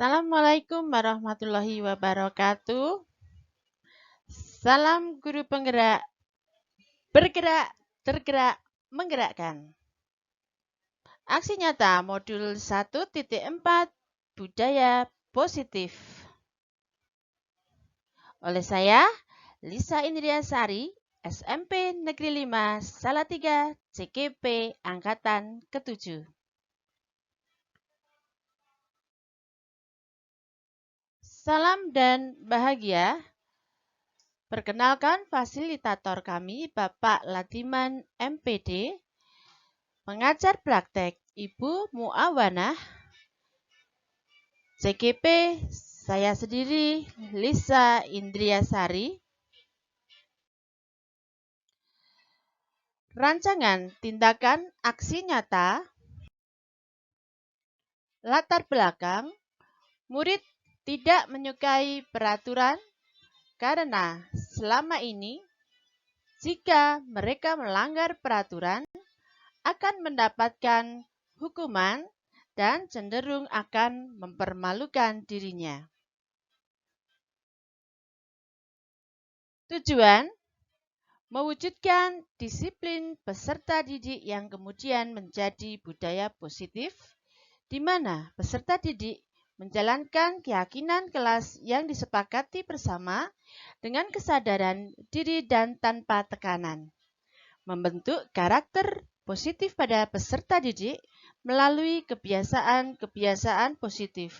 Assalamualaikum warahmatullahi wabarakatuh. Salam guru penggerak, bergerak, tergerak, menggerakkan. Aksi nyata modul 1.4 Budaya Positif. Oleh saya, Lisa Indriasari, SMP Negeri 5, Salatiga, CKP Angkatan ke-7. Salam dan bahagia. Perkenalkan fasilitator kami, Bapak Latiman MPD, pengajar praktek Ibu Muawanah, CKP saya sendiri Lisa Indriasari. Rancangan tindakan aksi nyata, latar belakang, murid tidak menyukai peraturan karena selama ini jika mereka melanggar peraturan akan mendapatkan hukuman dan cenderung akan mempermalukan dirinya. Tujuan: mewujudkan disiplin peserta didik yang kemudian menjadi budaya positif, di mana peserta didik menjalankan keyakinan kelas yang disepakati bersama dengan kesadaran diri dan tanpa tekanan. Membentuk karakter positif pada peserta didik melalui kebiasaan-kebiasaan positif,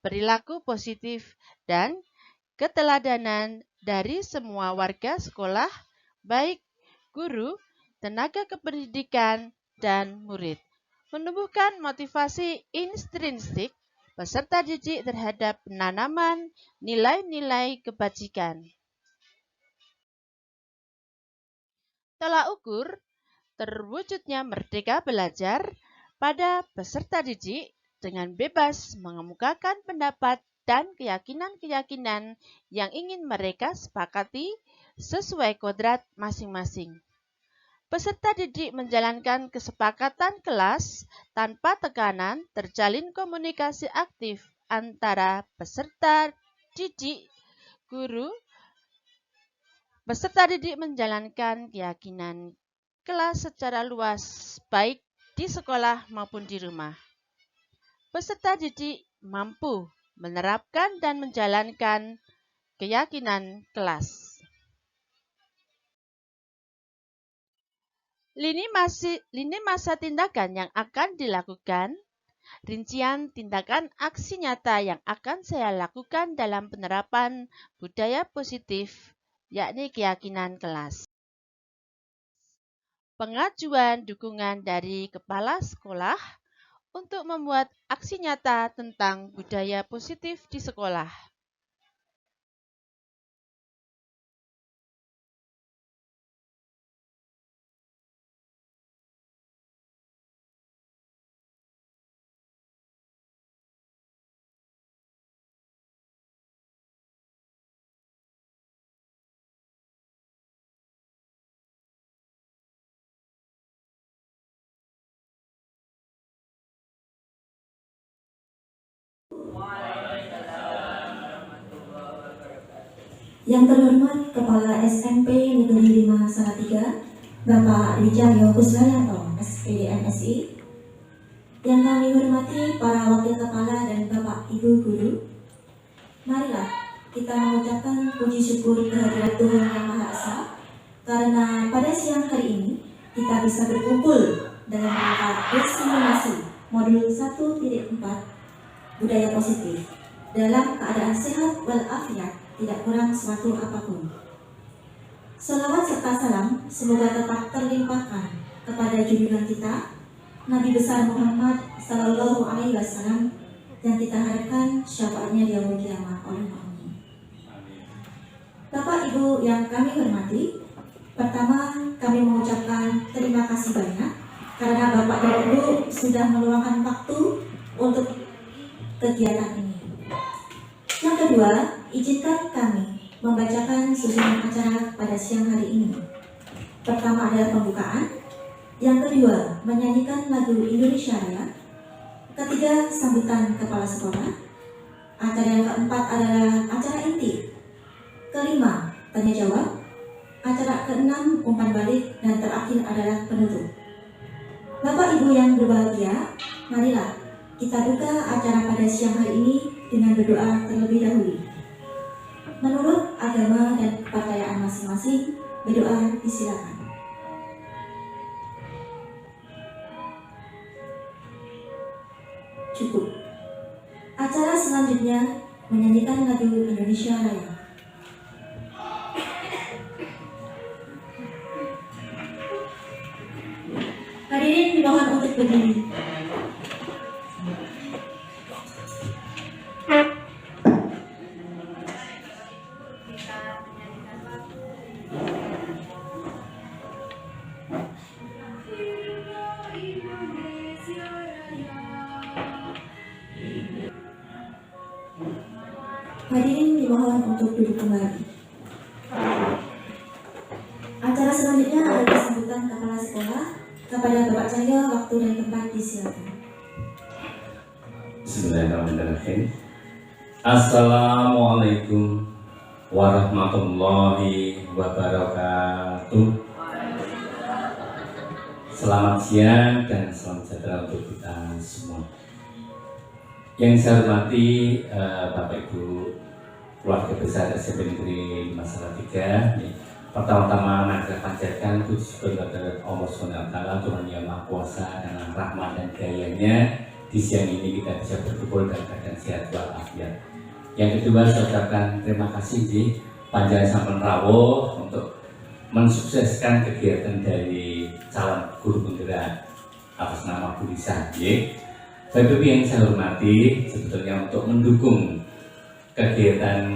perilaku positif, dan keteladanan dari semua warga sekolah, baik guru, tenaga kependidikan, dan murid. Menumbuhkan motivasi intrinsik peserta didik terhadap penanaman nilai-nilai kebajikan. Tolak ukur terwujudnya merdeka belajar pada peserta didik dengan bebas mengemukakan pendapat dan keyakinan-keyakinan yang ingin mereka sepakati sesuai kodrat masing-masing. Peserta didik menjalankan kesepakatan kelas tanpa tekanan, terjalin komunikasi aktif antara peserta didik, guru. Peserta didik menjalankan keyakinan kelas secara luas, baik di sekolah maupun di rumah. Peserta didik mampu menerapkan dan menjalankan keyakinan kelas. Lini masa tindakan yang akan dilakukan, rincian tindakan aksi nyata yang akan saya lakukan dalam penerapan budaya positif, yakni keyakinan kelas. Pengajuan dukungan dari kepala sekolah untuk membuat aksi nyata tentang budaya positif di sekolah. Yang terhormat Kepala SMP Negeri 5 Salatiga, Bapak Wijaya Kuswayanto, SPD MSI. Yang kami hormati para wakil kepala dan Bapak Ibu guru. Marilah kita mengucapkan puji syukur kehadirat Tuhan Yang Maha Esa, karena pada siang hari ini kita bisa berkumpul dalam rangka bersimulasi modul 1.4 Budaya Positif dalam keadaan sehat walafiat, tidak kurang suatu apapun. Salawat serta salam semoga tetap terlimpahkan kepada junjungan kita Nabi besar Muhammad Sallallahu Alaihi Wasallam, yang kita harapkan syafaatnya di yaumul kiamah. Amin. Bapak Ibu yang kami hormati, pertama kami mengucapkan terima kasih banyak karena Bapak dan Ibu sudah meluangkan waktu untuk kegiatan ini. Yang kedua, izinkan kami membacakan susunan acara pada siang hari ini. Pertama adalah pembukaan, yang kedua menyanyikan lagu Indonesia Raya, ketiga sambutan kepala sekolah, Acara yang keempat adalah acara inti. Kelima, tanya jawab. Acara keenam, umpan balik. Dan terakhir adalah penutup. Bapak Ibu yang berbahagia, marilah kita buka acara pada siang hari ini dengan berdoa terlebih dahulu. Menurut agama dan kepercayaan masing-masing, berdoa disilakan. Cukup. Acara selanjutnya menyanyikan lagu Indonesia Raya. Hadirin dimohon untuk berdiri. Hadirin dimohon untuk duduk kembali. Acara selanjutnya adalah sambutan kepala sekolah. Kepada Bapak Cahyo, waktu dan tempat disilakan. Bismillahirrahmanirrahim. Assalamualaikum warahmatullahi wabarakatuh. Selamat siang dan salam sejahtera untuk kita semua. Yang saya hormati Bapak Ibu keluarga besar SMP Negeri 5 Salatiga. Pertama-tama mari kita panjatkan puji syukur kepada Allah SWT, Tuhan Yang Maha Kuasa, dengan rahmat dan dayanya di siang ini kita bisa berkumpul dalam keadaan sehat walafiat. Yang kedua, saya ucapkan terima kasih di Panjang Sampun Rawuh untuk mensukseskan kegiatan dari calon guru penggerak atas nama Bu Lisa. Bapak Ibu yang saya hormati, sebetulnya untuk mendukung kegiatan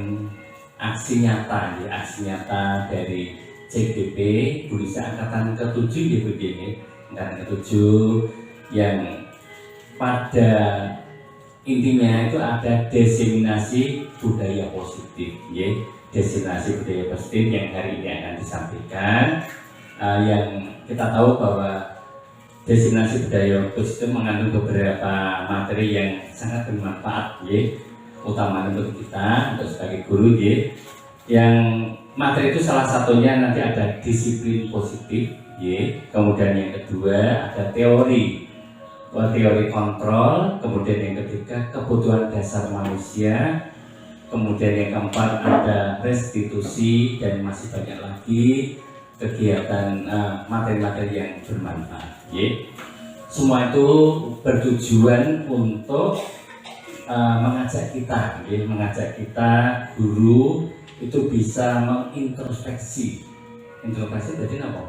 aksi nyata dari CGP Bu Lisa Angkatan ke-7 Angkatan ke-7 yang pada intinya itu ada diseminasi budaya positif, diseminasi budaya positif yang hari ini akan disampaikan. Yang kita tahu bahwa diseminasi budaya positif mengandung beberapa materi yang sangat bermanfaat, utama untuk kita, untuk sebagai guru, yang materi itu salah satunya nanti ada disiplin positif, kemudian yang kedua ada teori kontrol, kemudian yang ketiga kebutuhan dasar manusia, kemudian yang keempat ada restitusi, dan masih banyak lagi kegiatan materi-materi yang bermanfaat. Semua itu bertujuan untuk mengajak kita guru itu bisa mengintrospeksi. Introspeksi berarti apa?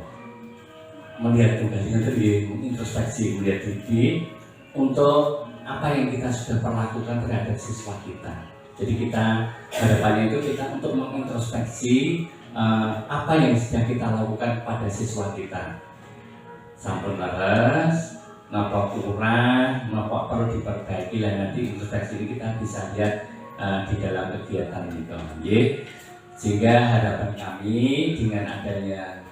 Melihat kembali, mengintrospeksi, melihat diri untuk apa yang kita sudah perlakukan terhadap siswa kita. Jadi kita harapannya itu kita untuk mengintrospeksi apa yang sudah kita lakukan pada siswa kita. Sampun leres, napa kurang, napa perlu diperbaiki, dan nanti introspeksi ini kita bisa lihat di dalam kegiatan itu. Sehingga harapan kami dengan adanya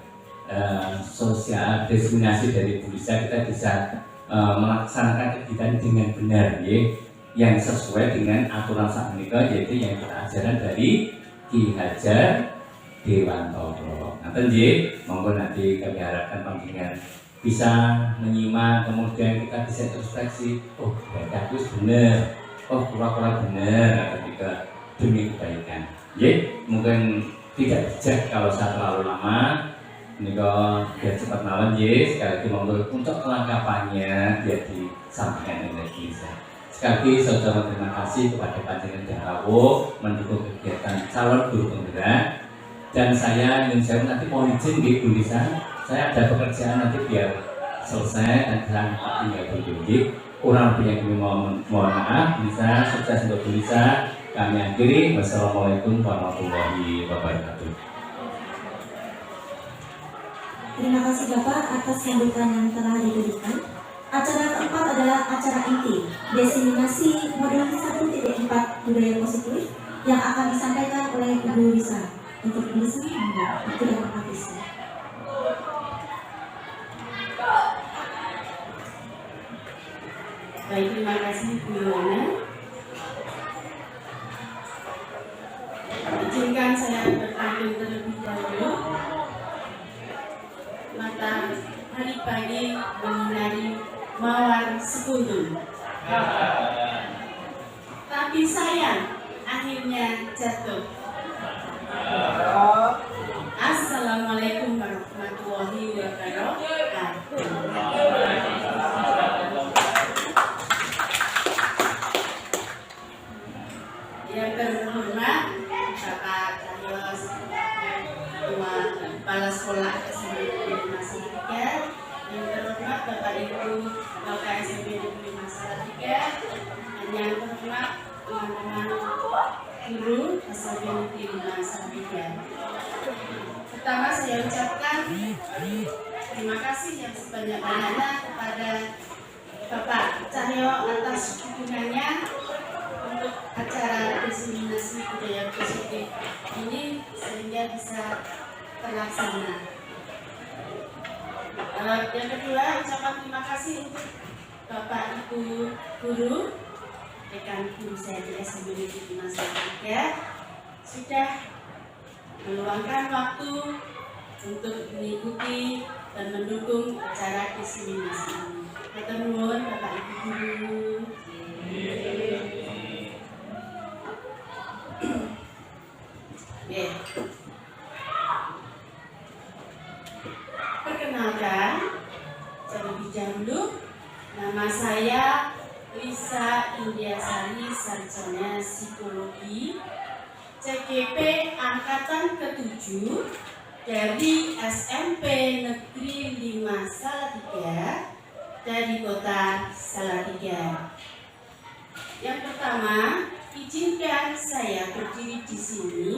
sosial diseminasi dari Bu Lisa, kita bisa melaksanakan kegiatan dengan benar, yang sesuai dengan aturan sakmenika, yaitu yang kita ajaran dari Ki Hajar Dewantoro. Monggo nanti kami harapkan panjenengan bisa menyimak, kemudian kita bisa introspeksi, oh baca itu benar, oh kurang benar, ketika demi kebaikan. Mungkin tidak bijak kalau saya terlalu lama, ini kok biar cepat mawon. Sekali lagi monggo untuk kelengkapannya biar disampaikan oleh Lisa. Sekali lagi saudara terima kasih kepada Panjenengan Dahrawo mendukung kegiatan calon guru penggerak, dan saya ingin jawab nanti mohon izin Bu Lisa, saya ada pekerjaan nanti biar selesai dan saya tinggal dulu. Kurang lebih yang mohon maaf. Bisa sukses untuk Bu Lisa. Kami akhiri. Wassalamualaikum warahmatullahi wabarakatuh. Terima kasih Bapak atas sambutan yang telah diberikan. Acara keempat adalah acara inti, diseminasi modul 1.4 budaya positif yang akan disampaikan oleh Ibu Lisa. Untuk Ibu Lisa, itu dapat habis. Baik, terima kasih Bu Yohana. untung. Tapi sayang, akhirnya jatuh. Assalamualaikum warahmatullahi wabarakatuh. Yang terhormat Bapak Cahyo, Ketua Kepala Sekolah SMP Negeri 5 Salatiga, yang terhormat Bapak Ibu Bapak SMP Negeri 5 Salatiga, dan yang terhormat teman-teman guru SMP Negeri 5 Salatiga. Pertama saya ucapkan terima kasih yang sebanyak-banyaknya kepada Bapak Cahyo atas dukungannya untuk acara diseminasi budaya positif ini sehingga bisa terlaksana. Yang kedua, ucapan terima kasih untuk Bapak Ibu guru, rekan guru saya di SMP Negeri 5 Salatiga sudah meluangkan waktu untuk mengikuti dan mendukung acara diseminasi ini. Matur nuwun Bapak Ibu guru. Perkenalkan, terlebih dahulu nama saya Lisa Indiasari, sarjana psikologi CGP angkatan ke-7 dari SMP Negeri 5 Salatiga dari kota Salatiga. Yang pertama, izinkan saya berdiri di sini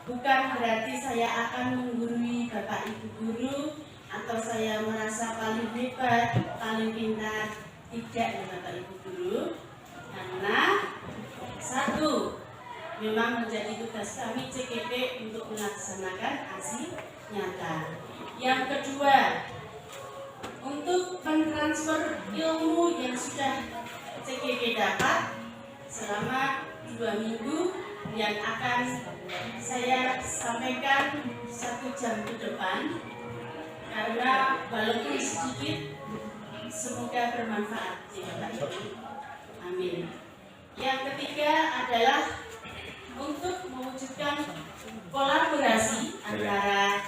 bukan berarti saya akan menggurui Bapak Ibu guru atau saya merasa paling hebat, paling pintar. Tidak ya Bapak Ibu guru, karena satu, memang menjadi tugas kami CGP untuk melaksanakan aksi nyata. Yang kedua, untuk mentransfer ilmu yang sudah CGP dapat selama 2 minggu yang akan saya sampaikan 1 jam ke depan, karena walaupun sedikit semoga bermanfaat ya Bapak Ibu. Amin. Yang ketiga adalah untuk mewujudkan kolaborasi antara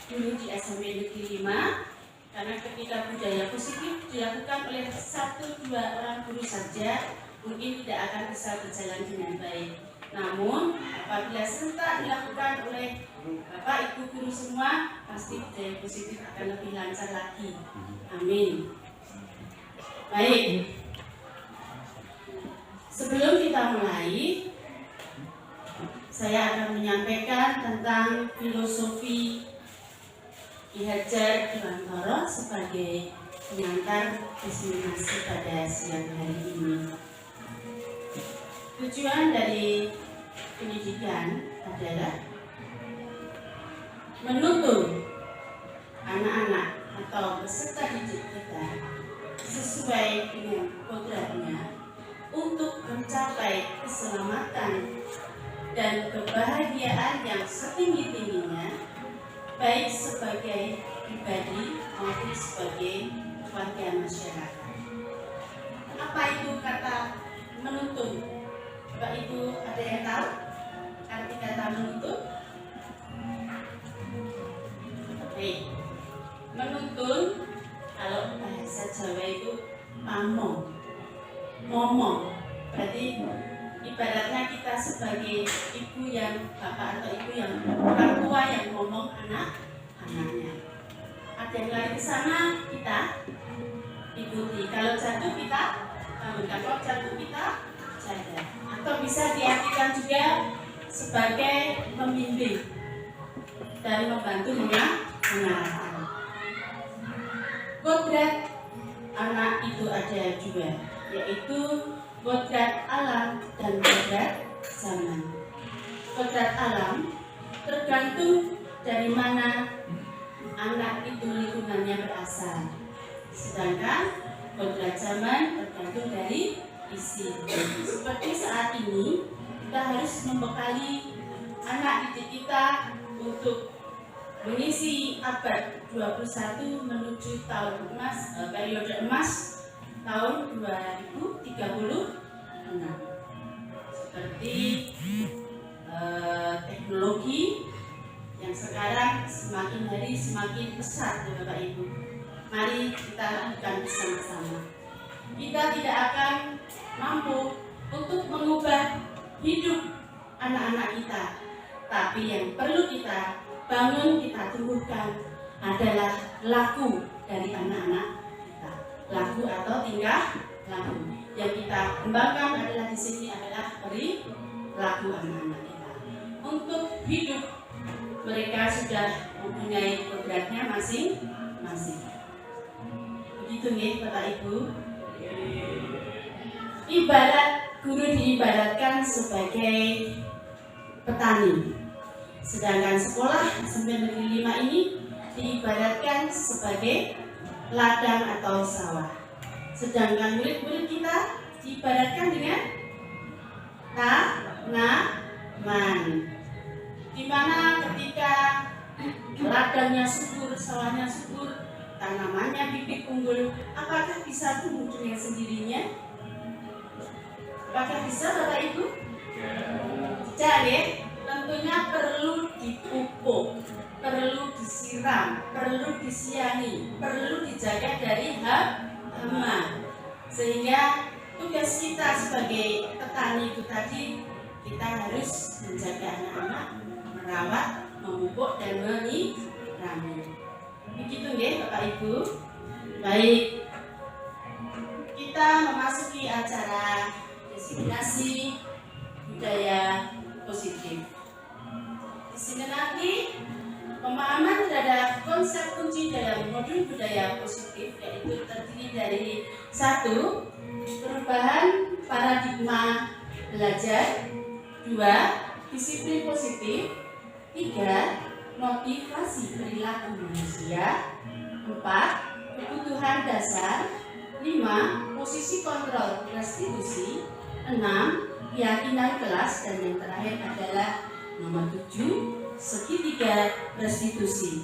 guru di SMP Negeri 5, karena ketika budaya positif dilakukan oleh 1-2 orang guru saja mungkin tidak akan bisa berjalan dengan baik. Namun apabila serentak dilakukan oleh Bapak Ibu guru semua, pasti budaya positif akan lebih lancar lagi. Amin. Baik, sebelum kita mulai, saya akan menyampaikan tentang filosofi Ki Hajar Dewantara sebagai pengantar diseminasi pada siang hari ini. Tujuan dari pendidikan adalah menuntun anak-anak atau peserta didik kita sesuai dengan kodratnya untuk mencapai keselamatan dan kebahagiaan yang setinggi-tingginya, baik sebagai pribadi maupun sebagai warga masyarakat. Apa itu kata menuntun? Bapak Ibu ada yang tahu arti kata menuntun? Baik, menuntun kalau bahasa Jawa itu pamong, ngomong. Berarti ibaratnya kita sebagai ibu yang bapak atau ibu yang orang tua yang ngomong anak-anaknya. Ada yang lari ke sana, kita ikuti. Kalau jatuh kita bangun. Kalau jatuh kita jaga. Atau bisa diartikan juga sebagai membimbing dan membantu mengarahkan. Kodrat anak itu ada juga, yaitu kodrat alam dan kodrat zaman. Kodrat alam tergantung dari mana anak itu lingkungannya berasal, sedangkan kodrat zaman tergantung dari isi. Seperti saat ini kita harus membekali anak didik kita untuk mengisi abad 21 menuju tahun emas, periode emas tahun 2036. Seperti teknologi yang sekarang semakin hari semakin pesat, ya Bapak Ibu. Mari kita lakukan bersama-sama. Kita tidak akan mampu untuk mengubah hidup anak-anak kita, tapi yang perlu kita bangun, kita tumbuhkan adalah laku dari anak-anak kita. Laku atau tingkah laku. Yang kita kembangkan adalah di sini adalah perilaku anak-anak kita. Untuk hidup mereka sudah mempunyai kodratnya masing-masing. Begitu nih Bapak Ibu. Ibarat guru diibaratkan sebagai petani, sedangkan sekolah SMP Negeri 5 ini diibaratkan sebagai ladang atau sawah. Sedangkan murid-murid kita diibaratkan dengan tanaman, di mana ketika ladangnya subur, sawahnya subur, tanamannya bibit unggul, apakah bisa tumbuh dengan sendirinya? Apakah bisa Bapak Ibu? Tidak ya? Tentunya perlu dipupuk, perlu disiram, perlu disiangi, perlu dijaga dari hama. Sehingga tugas kita sebagai petani itu tadi, kita harus menjaga anak-anak, merawat, memupuk dan menyirami. Begitu ya Bapak Ibu. Baik, kita memasuki acara diseminasi budaya positif. Di sini nanti pemahaman terhadap konsep kunci dalam modul budaya positif, yaitu terdiri dari 1. Perubahan paradigma belajar, 2. Disiplin positif, 3. Motivasi perilaku manusia, 4. Kebutuhan dasar, 5. Posisi kontrol restitusi, 6. Keyakinan kelas, dan yang terakhir adalah nomor 7. Segitiga restitusi.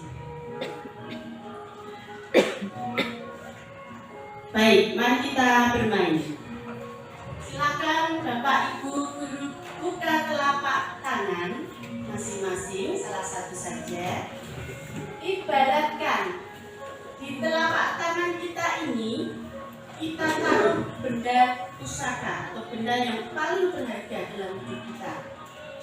Baik, mari kita bermain. Silakan Bapak Ibu guru buka telapak tangan masing-masing, salah satu saja. Ibaratkan di telapak tangan kita ini kita taruh benda pusaka atau benda yang paling berharga dalam hidup kita.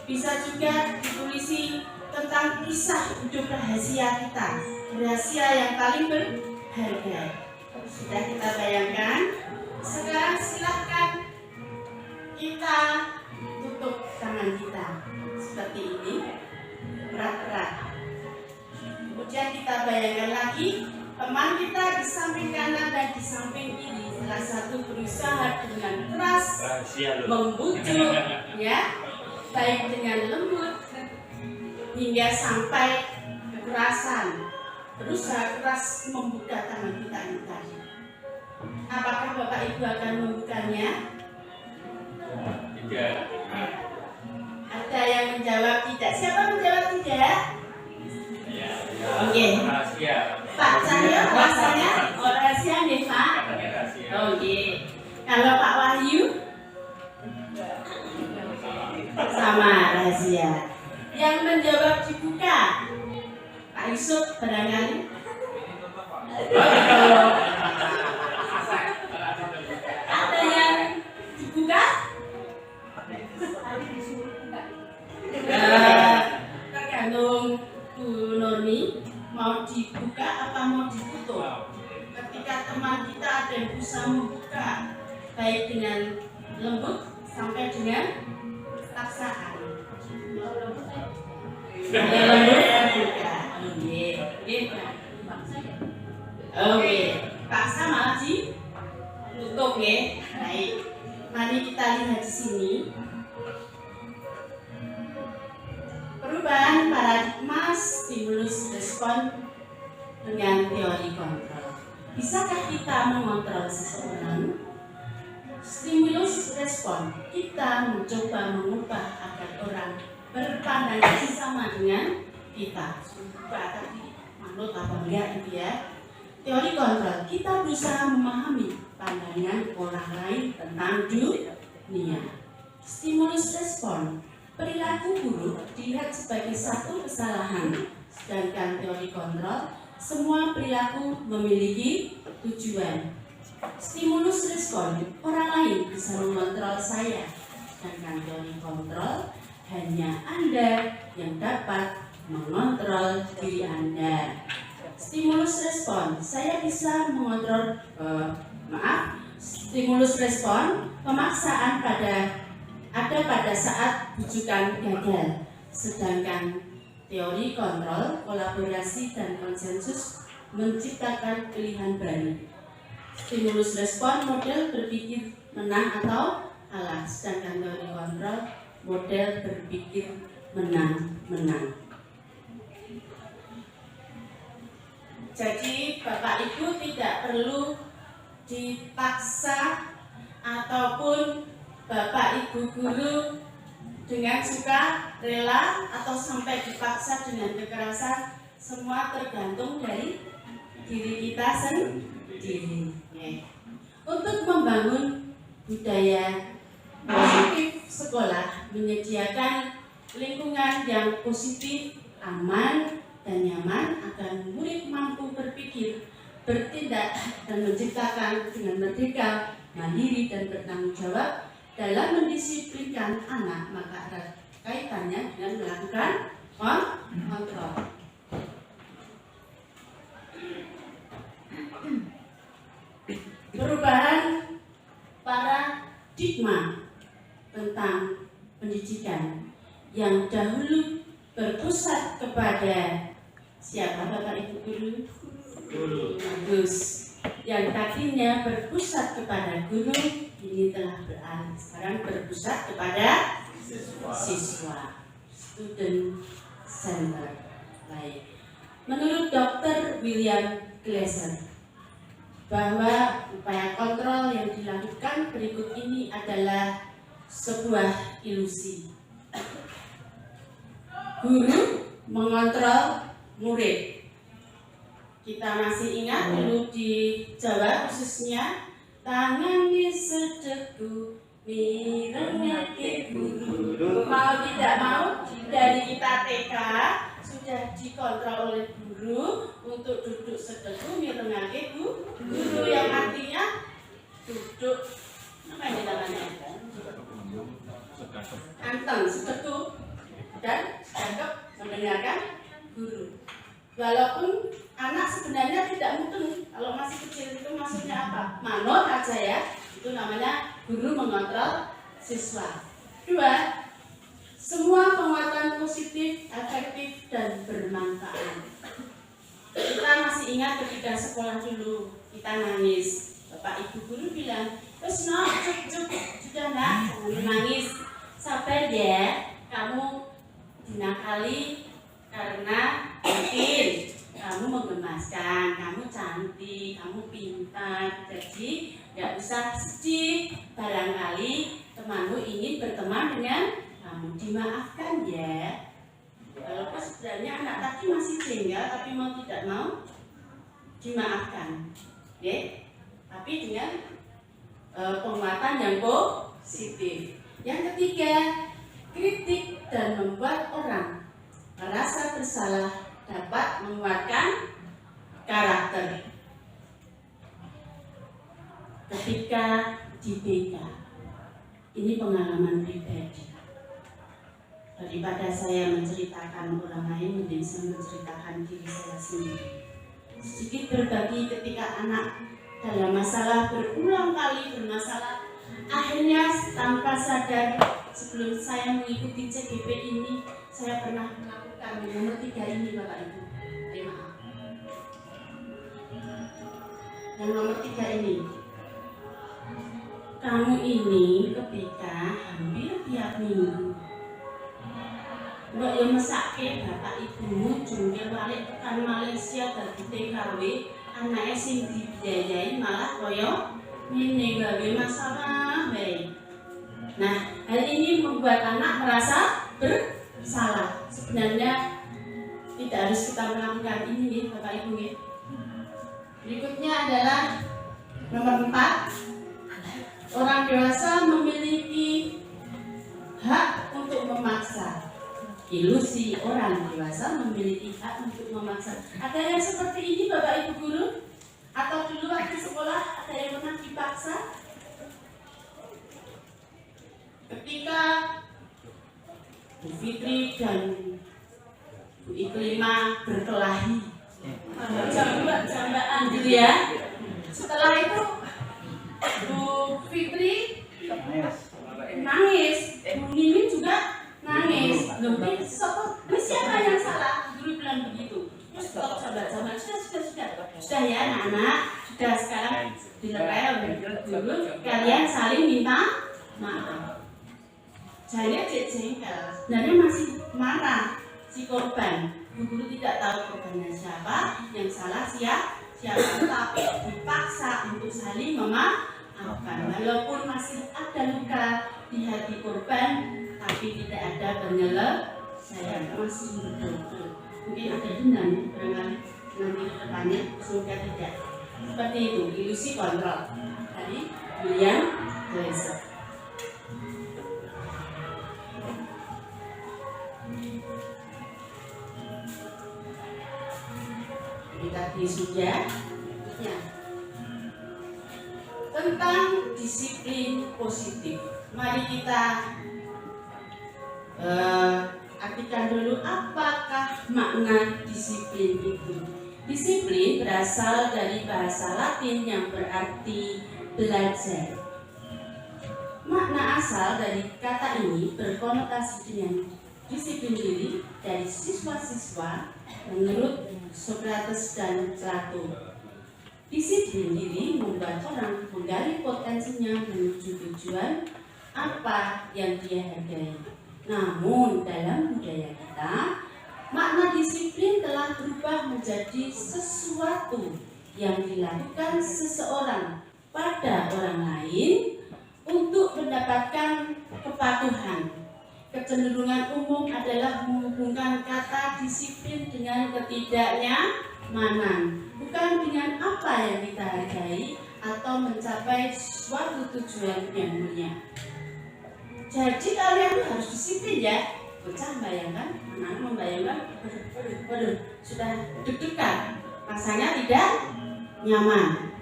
Bisa juga ditulisi tentang kisah hidup rahasia kita, rahasia yang paling berharga. Sudah kita bayangkan? Sekarang silahkan kita tutup tangan kita seperti ini, erat-erat. Kemudian kita bayangkan lagi teman kita di samping kanan dan di samping kiri. Salah satu berusaha dengan keras membujuk, ya, baik dengan lembut hingga sampai kekerasan, berusaha keras membuka tangan kita ini tadi. Apakah Bapak Ibu akan membukanya? Tidak. Ada yang menjawab tidak. Siapa menjawab tidak? Oke. Pak Cahyo rasanya rahasia nih Pak. Oke. Kalau Pak Wahyu sama rahasia. Yang menjawab dibuka Pak Yusuf barangkali. Ada yang dibuka? Tergantung Bu Nurmi mau dibuka apa mau ditutup. Ketika teman kita ada yang berusaha membuka, baik dengan lembut sampai dengan paksaan. Oke, paksa malah ditutup ya. Baik, mari kita lihat di sini. Perubahan paradigma stimulus respon dengan teori kontrol. Bisakah kita mengontrol seseorang? Stimulus respon, kita mencoba mengubah agar orang berpandangan sama dengan kita. Sumpah tadi manut apa enggak gitu ya. teori kontrol, kita berusaha memahami pandangan orang lain tentang dunia. Stimulus respon, perilaku buruk dilihat sebagai satu kesalahan, sedangkan teori kontrol, semua perilaku memiliki tujuan. Stimulus respon, orang lain bisa mengontrol saya, sedangkan teori kontrol, hanya Anda yang dapat mengontrol diri Anda. Stimulus respon, saya bisa mengontrol, stimulus respon, pemaksaan ada pada saat bujukan gagal, sedangkan teori kontrol, kolaborasi dan konsensus menciptakan pilihan baru. Stimulus respon, model berpikir menang atau kalah, sedangkan teori kontrol, model berpikir menang. Jadi Bapak Ibu tidak perlu dipaksa ataupun Bapak Ibu guru dengan suka rela atau sampai dipaksa dengan kekerasan, semua tergantung dari diri kita sendiri. Untuk membangun budaya positif sekolah, menyediakan lingkungan yang positif, aman, dan nyaman agar murid mampu berpikir, bertindak, dan menciptakan dengan merdeka, mandiri, dan bertanggung jawab dalam mendisiplinkan anak, maka ada kaitannya dengan melakukan kontrol. Perubahan paradigma tentang pendidikan yang dahulu berpusat kepada siapa Bapak Ibu guru? Bagus. Yang tadinya berpusat kepada guru, ini telah beralih sekarang berpusat kepada siswa. Student center. Baik. Menurut Dr. William Glasser, bahwa upaya kontrol yang dilakukan berikut ini adalah sebuah ilusi. Guru mengontrol murid. Kita masih ingat dulu di Jawa khususnya, tangani sedeku mirengake guru. Mau tidak mau dari kita TK sudah dikontrol oleh guru untuk duduk sedeku mirengake guru, yang artinya duduk apa ini namanya? Anteng sedeku dan cakep mendengarkan guru. Walaupun anak sebenarnya tidak mungkin, kalau masih kecil itu maksudnya apa? Manut aja ya, itu namanya guru mengontrol siswa. 2. Semua penguatan positif, efektif, dan bermanfaat. Kita masih ingat ketika sekolah dulu, kita nangis. Bapak Ibu guru bilang, terus no, cuk, sudah nak, nangis. Sabar ya, kamu dinakali karena mungkin kamu menggemaskan, kamu cantik, kamu pintar, jadi tidak usah sedih. Barangkali temanmu ingin berteman dengan kamu, dimaafkan ya. Walaupun sebenarnya anak tadi masih jengkel, tapi mau tidak mau dimaafkan, ya. Tapi dengan penguatan yang positif. Yang ketiga, kritik dan membuat orang merasa bersalah dapat menguatkan karakter. Ketika di BK, ini pengalaman pribadi. Daripada saya menceritakan orang lain, mending saya menceritakan diri saya sendiri. Sedikit berbagi ketika anak dalam masalah, berulang kali bermasalah, akhirnya tanpa sadar, sebelum saya mengikuti CGP ini, saya pernah melakukan nomor 3 ini, Bapak Ibu. Maaf. Yang nomor 3 ini, kamu ini ke BK hampir tiap minggu. Mbak yang mesake bapak ibumu jungkir balik tekan Malaysia dari TKW, anaknya sing dibiayai malah koyo ini gawe masalah baik. Nah, hal ini membuat anak merasa bersalah. Sebenarnya tidak harus kita melakukan ini, Bapak Ibu. Berikutnya adalah nomor 4. Orang dewasa memiliki hak untuk memaksa. Ilusi orang dewasa memiliki hak untuk memaksa. Ada yang seperti ini Bapak Ibu guru? Atau dulu waktu sekolah ada yang pernah dipaksa? Ketika Bu Fitri dan Bu Iklima berkelahi jambak-jambakan gitu ya. Setelah itu Bu Fitri nangis, Bu Nimin juga nangis. Lebih siapa yang salah? Guru bilang begitu. Stop jambak-jambakan. Sudah ya anak-anak. Sudah sekarang direpel dulu. Kalian saling minta maaf. Saya jengkel. Sebenarnya masih marah si korban. Bu guru tidak tahu korbannya siapa, yang salah siapa, tapi dipaksa untuk saling memaafkan. Walaupun masih ada luka di hati korban, tapi tidak ada penyelesaian, masih betul-betul. Mungkin ada dendam, barangkali nanti ke depannya, semoga tidak. Seperti itu, ilusi kontrol dari William Glasser. Tadi sudah ya. Tentang disiplin positif, mari kita artikan dulu apakah makna disiplin itu. Disiplin berasal dari bahasa Latin yang berarti belajar. Makna asal dari kata ini berkonotasi dengan disiplin diri dari siswa-siswa menurut Socrates dan Plato. Disiplin diri membuat orang menggali potensinya menuju tujuan apa yang dia hargai. Namun dalam budaya kita, makna disiplin telah berubah menjadi sesuatu yang dilakukan seseorang pada orang lain untuk mendapatkan kepatuhan. Kecenderungan umum adalah menghubungkan kata disiplin dengan ketidaknyamanan, bukan dengan apa yang kita hargai atau mencapai suatu tujuan yang mulia. Jadi kalian harus disiplin ya. Bocah membayangkan, anak membayangkan, waduh, sudah deg-degan, rasanya tidak nyaman.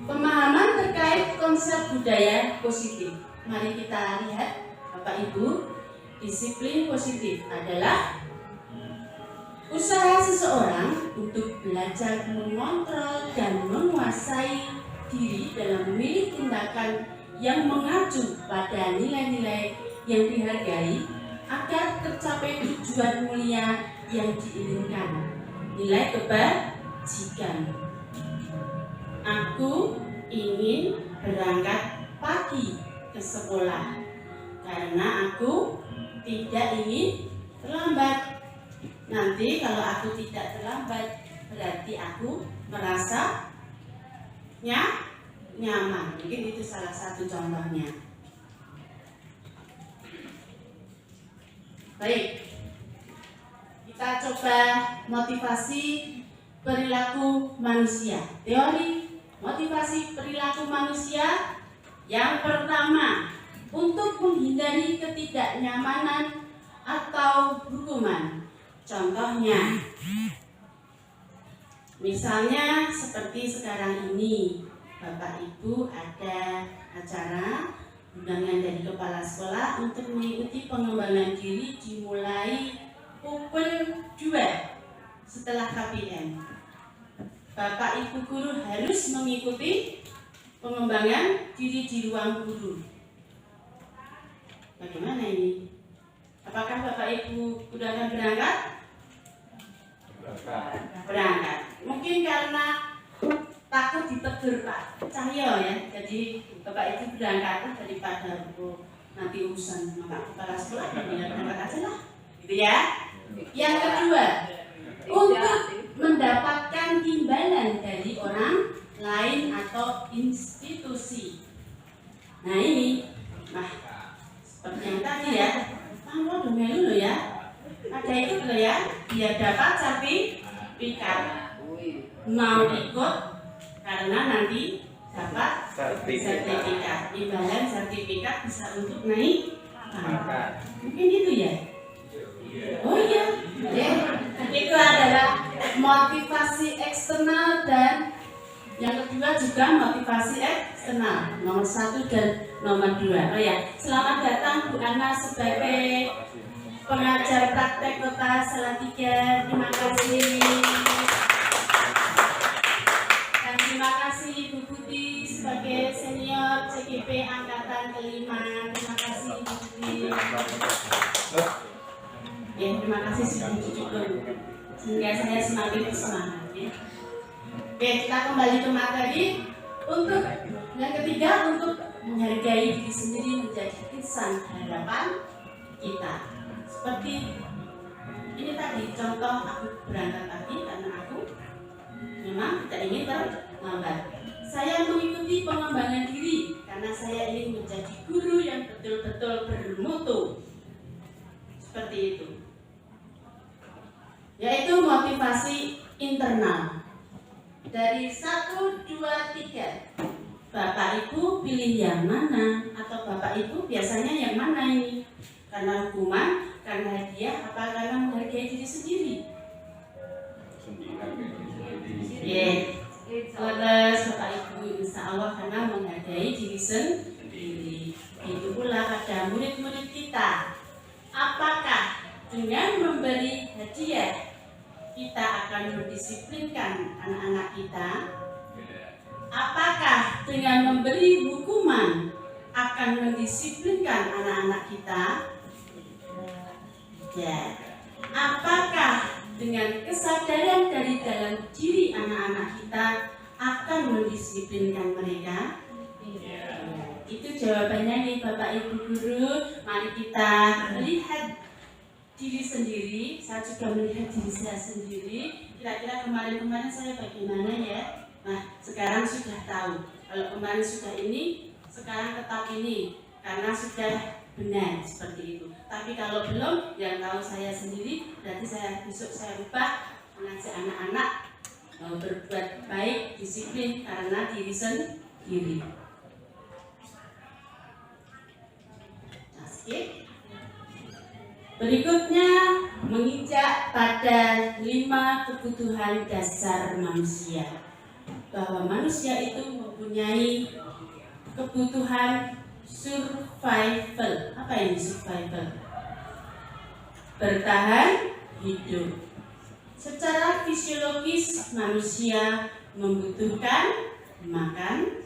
Pemahaman terkait konsep budaya positif. Mari kita lihat Bapak Ibu. Disiplin positif adalah usaha seseorang untuk belajar mengontrol dan menguasai diri dalam memilih tindakan yang mengacu pada nilai-nilai yang dihargai agar tercapai tujuan mulia yang diinginkan. Nilai kebajikan. Aku ingin berangkat pagi ke sekolah karena aku tidak ingin terlambat. Nanti kalau aku tidak terlambat berarti aku merasa nyaman. Mungkin itu salah satu contohnya. Baik, kita coba motivasi perilaku manusia. Teori motivasi perilaku manusia. Yang pertama, untuk menghindari ketidaknyamanan atau hukuman. Contohnya, misalnya seperti sekarang ini, Bapak Ibu ada acara undangan dari kepala sekolah untuk mengikuti pengembangan diri dimulai pukul 2 setelah KPM. Bapak Ibu guru harus mengikuti pengembangan diri di ruang guru. Bagaimana ini? Apakah Bapak Ibu sudah akan berangkat? Berangkat. Mungkin karena takut ditegur Pak Cahyo ya. Jadi Bapak Ibu berangkat daripada nanti urusan sama kepala sekolah dan berangkat aja lah. Gitu ya. Yang kedua, untuk mendapatkan imbalan dari orang lain atau institusi. Nah ini, seperti yang tadi ya, lo melu lo ya, ada itu lo ya, dia dapat sertifikat. mau ikut karena nanti dapat sertifikat. Imbalan sertifikat bisa untuk naik pangkat. Mungkin itu ya? Oh iya, itu adalah motivasi eksternal dan yang kedua juga motivasi eksternal, nomor 1 dan nomor 2. Oh ya, selamat datang Bu Ana sebagai pengajar praktek Kota Salatiga. Terima kasih. Dan terima kasih Ibu Putih sebagai senior CGP angkatan kelima. Terima kasih Ibu Putih. Ya, terima kasih sudah didukung sehingga saya semakin bersemangat ya. Oke, kita kembali ke materi. Untuk yang ketiga, untuk menghargai diri sendiri menjadi insan harapan kita. Seperti ini tadi contoh, aku berangkat pagi karena aku memang tidak ingin terlambat. Saya mengikuti pengembangan diri karena saya ingin menjadi guru yang betul-betul bermutu. Seperti itu. Yaitu motivasi internal. Dari 1, 2, 3. Bapak Ibu pilih yang mana? Atau Bapak Ibu biasanya yang mana ini? Karena hukuman, karena hadiah, apa karena menghargai diri sendiri? Terus Bapak Ibu insya Allah karena menghargai diri sendiri. Itu pula pada murid-murid kita. Apakah dengan memberi hadiah kita akan mendisiplinkan anak-anak kita? Apakah dengan memberi hukuman akan mendisiplinkan anak-anak kita? Ya. Apakah dengan kesadaran dari dalam diri anak-anak kita akan mendisiplinkan mereka? Itu jawabannya nih Bapak Ibu Guru. Mari kita melihat diri sendiri. Saya juga melihat diri saya sendiri. Kira-kira kemarin-kemarin saya bagaimana ya? Nah, sekarang sudah tahu. Kalau kemarin sudah ini, sekarang tetap ini. Karena sudah benar seperti itu. Tapi kalau belum, yang tahu saya sendiri. Berarti besok saya ubah, mengajak anak-anak berbuat baik, disiplin karena diri sendiri. Nah, skip. Berikutnya menginjak pada 5 kebutuhan dasar manusia. Bahwa manusia itu mempunyai kebutuhan survival. Apa ini survival? Bertahan hidup. Secara fisiologis manusia membutuhkan makan,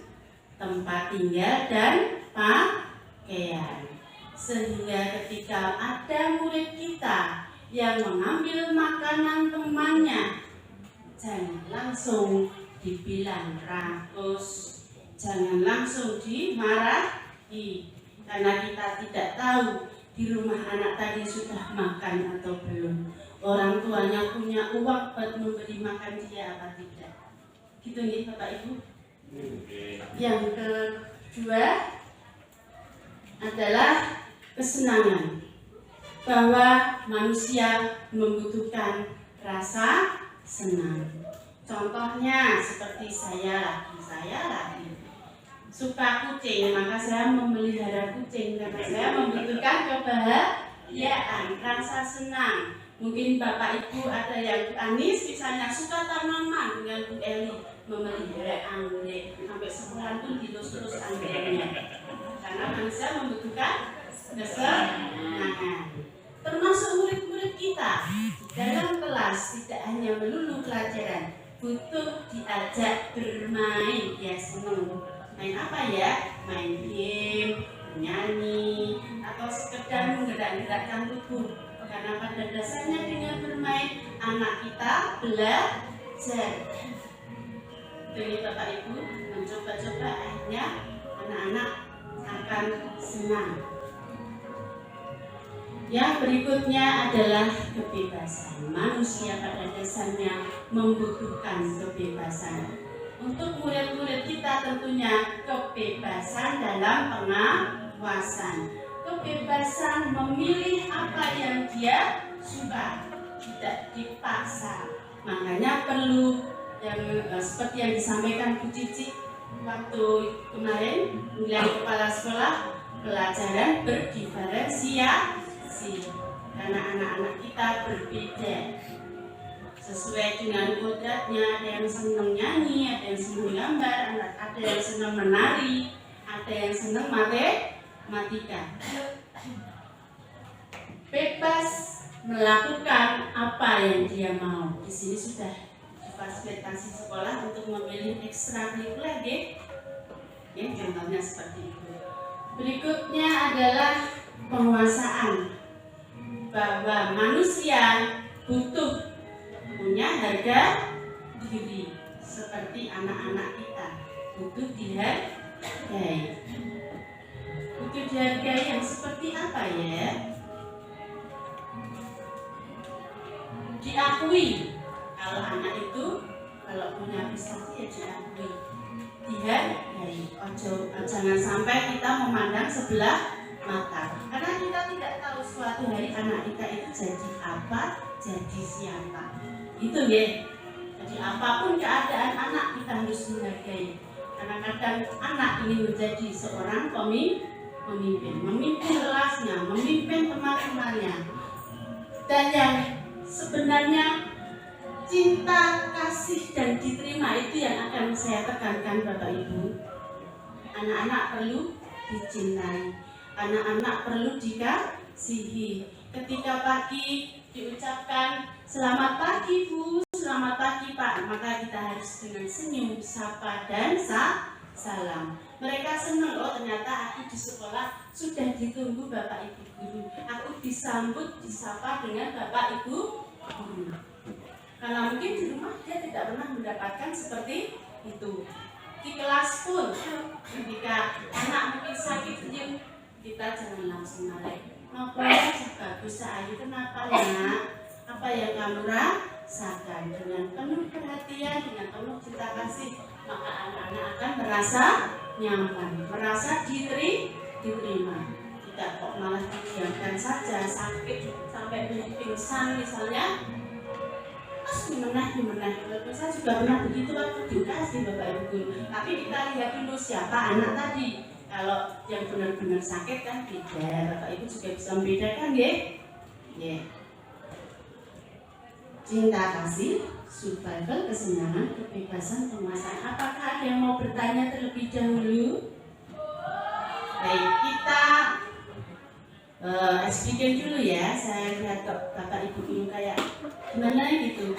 tempat tinggal, dan pakaian. Sehingga ketika ada murid kita yang mengambil makanan temannya, jangan langsung dibilang rakus, jangan langsung dimarahi, karena kita tidak tahu di rumah anak tadi sudah makan atau belum, orang tuanya punya uang buat memberi makan dia apa tidak. Gitu nih Bapak Ibu. Yang kedua adalah kesenangan, bahwa manusia membutuhkan rasa senang. Contohnya seperti saya lagi suka kucing, maka saya memelihara kucing karena saya membutuhkan kebahagiaan, rasa senang. Mungkin Bapak Ibu ada yang Anis misalnya suka tanaman, dengan Bu Eli memelihara anggrek sampai sebulan pun dilus-lus anggreknya. Karena manusia membutuhkan kesenangan. Termasuk murid-murid kita dalam kelas tidak hanya melulu pelajaran, butuh diajak bermain. Ya senang. Main apa ya? Main game, menyanyi, atau sekedar menggerak-gerakkan tubuh. Karena pada dasarnya dengan bermain anak kita belajar. Jadi Bapak Ibu mencoba-coba, akhirnya anak-anak akan senang. Yang berikutnya adalah kebebasan. Manusia pada dasarnya membutuhkan kebebasan. Untuk murid-murid kita tentunya kebebasan dalam pengawasan. Kebebasan memilih apa yang dia suka, tidak dipaksa. Makanya perlu yang seperti yang disampaikan Bu Cici waktu kemarin, nilai kepala sekolah pelajaran berdiferensiasi karena anak-anak kita berbeda sesuai dengan kodratnya. Ada yang senang nyanyi, ada yang senang gambar, ada yang senang menari, ada yang senang matematika. Bebas melakukan apa yang dia mau. Di sini sudah difasilitasi sekolah untuk memilih ekstrakurikuler, ya, contohnya seperti itu. Berikutnya adalah penguasaan bahwa manusia butuh punya harga diri seperti anak-anak kita butuh dihargai. Butuh dihargai yang seperti apa ya? Diakui. Kalau anak itu kalau punya prestasi ya diakui, dihargai. Jangan sampai kita memandang sebelah mata, karena kita tidak tahu suatu hari anak kita itu jadi apa, jadi siapa. Itu ya. Jadi apapun keadaan anak kita harus menghargai. Karena kadang anak ingin menjadi seorang memimpin kelasnya, memimpin teman-temannya. Dan yang sebenarnya cinta, kasih, dan diterima itu yang akan saya tekankan Bapak Ibu. Anak-anak perlu dicintai, anak-anak perlu dikasihi. Ketika pagi diucapkan selamat pagi Bu, selamat pagi Pak, maka kita harus dengan senyum, sapa, dan salam. Mereka senang, oh ternyata aku di sekolah sudah ditunggu Bapak Ibu guru, aku disambut, disapa dengan Bapak Ibu guru. Karena mungkin di rumah dia tidak pernah mendapatkan seperti itu. Di kelas pun, ketika anak mungkin sakit, kita jangan langsung marah. Ngobrolnya juga bisa, ayo kenapa nak? Apa yang kamu rasakan? Dengan penuh perhatian, dengan penuh cinta kasih, maka anak-anak akan merasa nyaman, merasa diterima. Tidak kok malah didiamkan saja, sakit sampai pingsan misalnya. Gimana? Saya juga pernah begitu waktu di UKS Bapak Ibu. Tapi kita lihat dulu siapa anak tadi. Kalau yang benar-benar sakit kan beda. Bapak Ibu juga bisa membedakan ya. Cinta kasih, survival, kesenangan, kebebasan, penguasaan. Apakah ada yang mau bertanya terlebih dahulu? Baik, kita explain dulu ya. Saya lihat Bapak Ibu dulu kayak gimana gitu.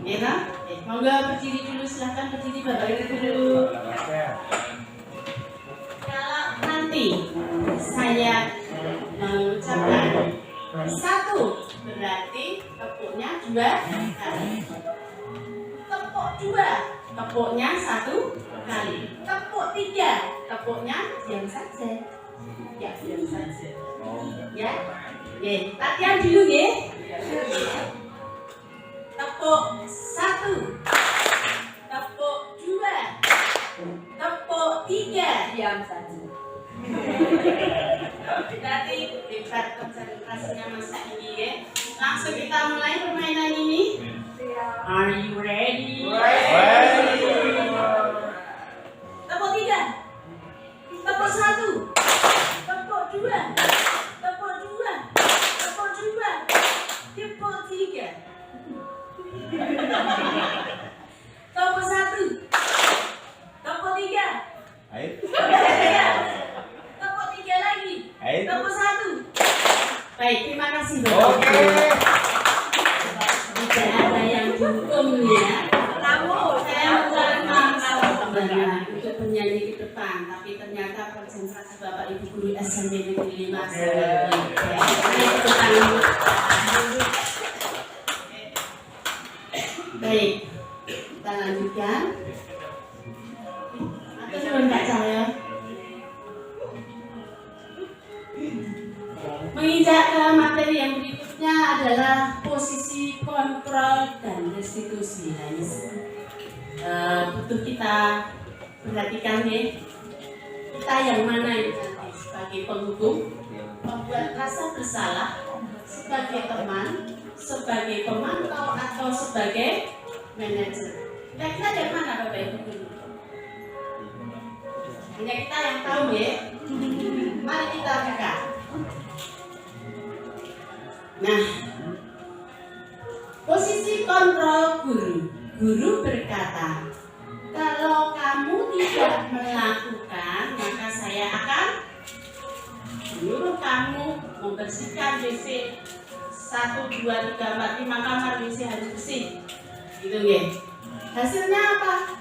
Ya, monggo berdiri dulu, silahkan berdiri Bapak Ibu dulu. Kalau nanti saya mengucapkan 1, berarti tepuknya 2 kali. Tepuk 2, tepuknya 1 kali. Tepuk 3, tepuknya diam saja. Ya, diam saja. Ya, latihan dulu ya. Tepuk 1, tepuk 2, tepuk 3, diam saja. Berarti hebat konsentrasinya masih tinggi ya. Langsung kita mulai permainan ini. Are you ready? Tepuk 3, tepuk 1, tepuk 2, tepuk 2, tepuk 2, tepuk 3. Tepuk 1, tepuk 3, tepuk 3 lagi, tepuk 1. Baik, terima kasih Bapak. Tidak ada yang dihukum ya. Saya teman-teman untuk bernyanyi ke depan, tapi ternyata konsentrasi Bapak Ibu guru SMP Negeri 5 Baik, kita lanjutkan. Atau belum Kak Cahaya? Menginjak ke materi yang berikutnya adalah posisi kontrol dan restitusi. Butuh kita perhatikan ya. Kita yang mana ini nanti sebagai penghukum, membuat rasa bersalah, sebagai teman, sebagai pemantau atau sebagai manajer. Kira-kira dari mana Bapak Ibu guru? Hanya kita yang tahu ya. Mari kita buka. Nah, posisi kontrol guru. Guru berkata, kalau kamu tidak melakukan, maka saya akan menyuruh kamu membersihkan WC 1, 2, 3, 4, 5 kamar WC harus bersih. Gitu ya. Hasilnya apa?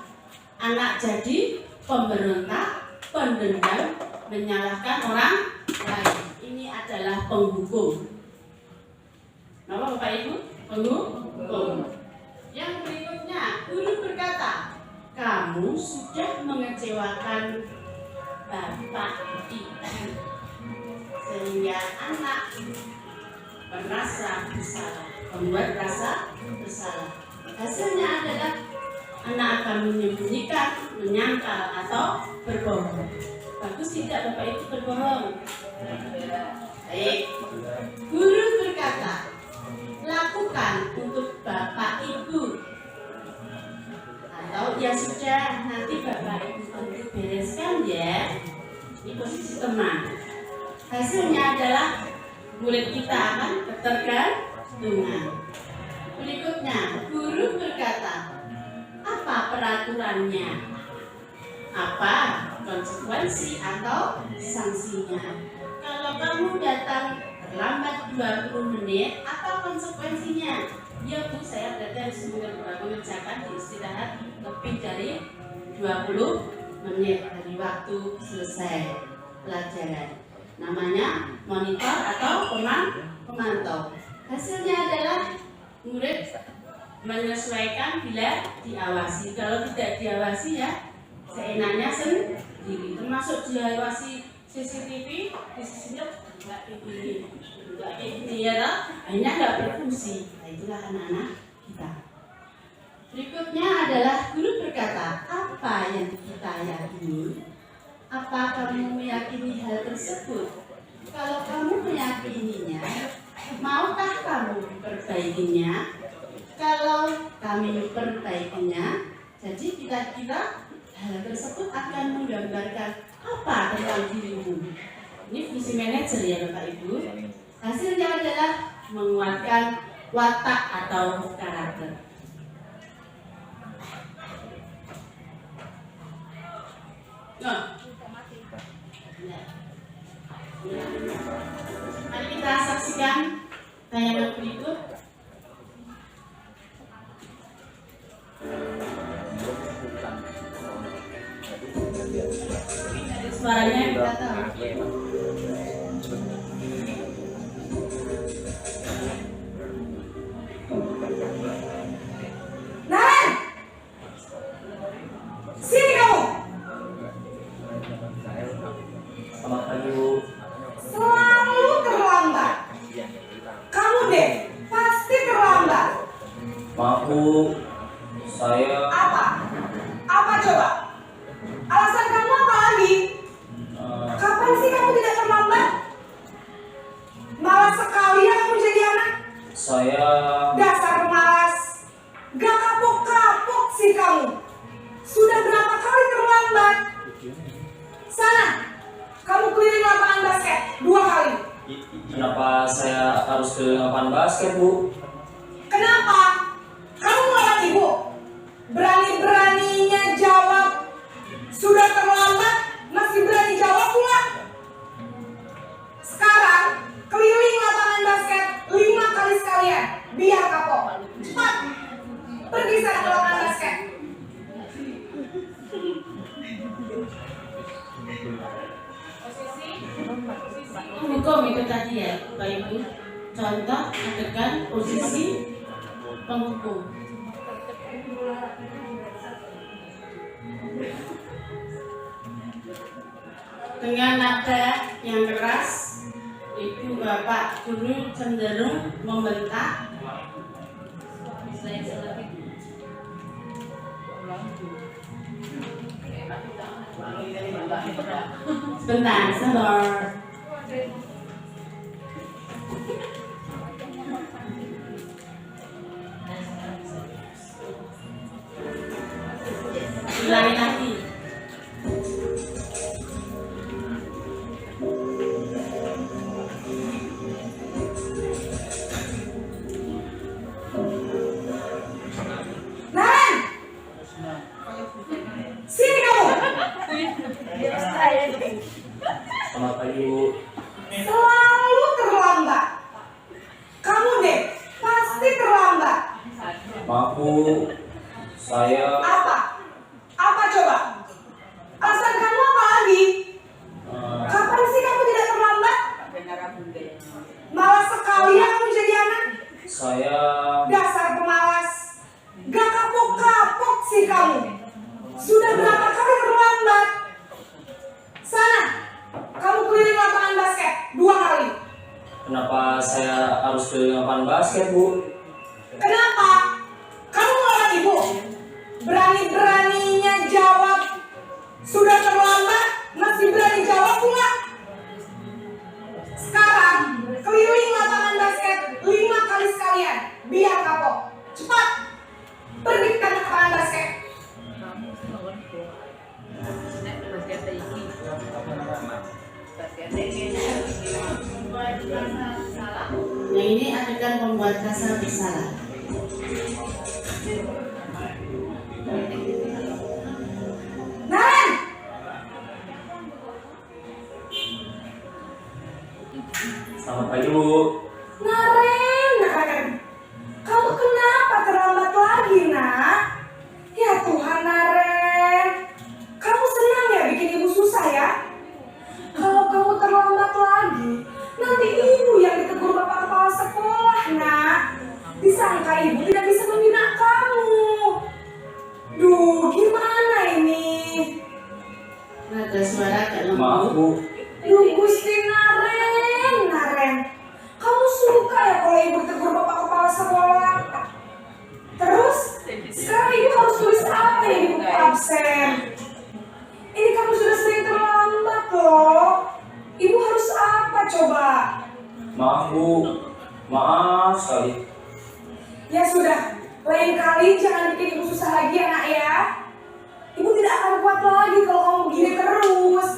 Anak jadi pemberontak, pendendam, menyalahkan orang lain. Ini adalah penghukum. Nama Bapak Ibu? Penghukum. Yang berikutnya, guru berkata, kamu sudah mengecewakan bapak ibu, sehingga anak merasa bersalah, membuat rasa bersalah. Hasilnya adalah anak akan menyembunyikan, menyangkal atau berbohong. Bagus tidak Bapak Ibu berbohong? Baik. Guru berkata, lakukan untuk bapak ibu. Atau ya sudah, nanti bapak ibu tentu bereskan ya. Ini posisi teman. Hasilnya adalah murid kita akan ketergantungan. Berikutnya, guru berkata, apa peraturannya? Apa konsekuensi atau sanksinya? Kalau kamu datang terlambat 20 menit, apa konsekuensinya? Ya Bu, saya berarti harus mengerjakan di istirahat lebih dari 20 menit dari waktu selesai pelajaran. Namanya monitor atau pemantau. Hasilnya adalah murid menyesuaikan bila diawasi. Kalau tidak diawasi ya seenaknya sendiri. Termasuk diawasi CCTV, di sini enggak ini ya toh, akhirnya nggak berfungsi. Nah, itulah anak-anak kita. Berikutnya adalah guru berkata, apa yang kita yakini? Apa kamu meyakini hal tersebut? Kalau kamu meyakininya, maukah kamu memperbaikinya? Kalau kami memperbaikinya, jadi kira-kira hal tersebut akan menggambarkan apa tentang dirimu? Ini fungsi manajer ya Bapak Ibu. Hasilnya adalah menguatkan watak atau karakter. Nah, mari kita saksikan tayangan berikut. Suaranya kita tahu. Nah, sini kamu. Selamat pagi Bu. Selalu terlambat. Kamu deh, pasti terlambat. Maaf Bu, saya Apa? Apa coba? Alasan kamu apa lagi? Kapan sih kamu tidak terlambat? Malas sekali ya kamu jadi anak. saya Dasar pemalas. Gak kapok-kapok sih kamu. Sudah berapa kali terlambat? Sana, kamu keliling lapangan basket 2 kali. kenapa saya harus ke lapangan basket Bu? Kenapa? Kamu melawan ibu? Berani-beraninya jawab. Sudah terlambat, masih berani jawab pula. Sekarang, keliling lapangan basket 5 kali sekalian. Biar kapok. Cepat. Pergi sana ke lapangan basket. Hukum itu tadi ya Bapak Ibu. Contoh adegan posisi penghukum. Dengan nada yang keras, Ibu Bapak guru cenderung membentak. Sebentar, sabar. Selamat pagi Bu. Selalu terlambat. Kamu deh, pasti terlambat. Maaf Bu, saya Apa? Apa coba? Alasan kamu apa lagi? Kapan sih kamu tidak terlambat? Malas sekali ya kamu jadi anak. saya Dasar pemalas. Gak kapok-kapok sih kamu. Sudah berapa kali terlambat? Sana, kamu keliling lapangan basket 2 kali. kenapa saya harus keliling lapangan basket Bu? Kenapa? Kamu melawan ibu? Berani-beraninya jawab. Sudah terlambat, masih berani jawab pula. Sekarang, keliling lapangan basket 5 kali sekalian. Biar kapok. Cepat. Pergi ke lapangan basket. Yang ini adegan membuat kasar bersalah. Naren! Selamat pagi Bu. Naren! Kamu kenapa terlambat lagi, nak? Ya Tuhan, Naren. Kamu senang ya bikin ibu susah ya? Kalau kamu terlambat lagi, nanti ibu yang ditegur bapak kepala sekolah, nak. Disangka ibu tidak bisa membina kamu. Duh, gimana ini? Nada suara agak Maaf lembut. Bu. Duh, Gusti Naren. Kamu suka ya kalau ibu tegur bapak kepala sekolah? Terus, sekarang ibu harus tulis apa ya di buku absen? Ini kamu sudah sering terlambat loh. Ibu harus apa coba? Maaf Bu. Maaf sekali. Ya sudah, lain kali jangan bikin ibu susah lagi ya nak ya. Ibu tidak akan kuat lagi kalau kamu begini terus.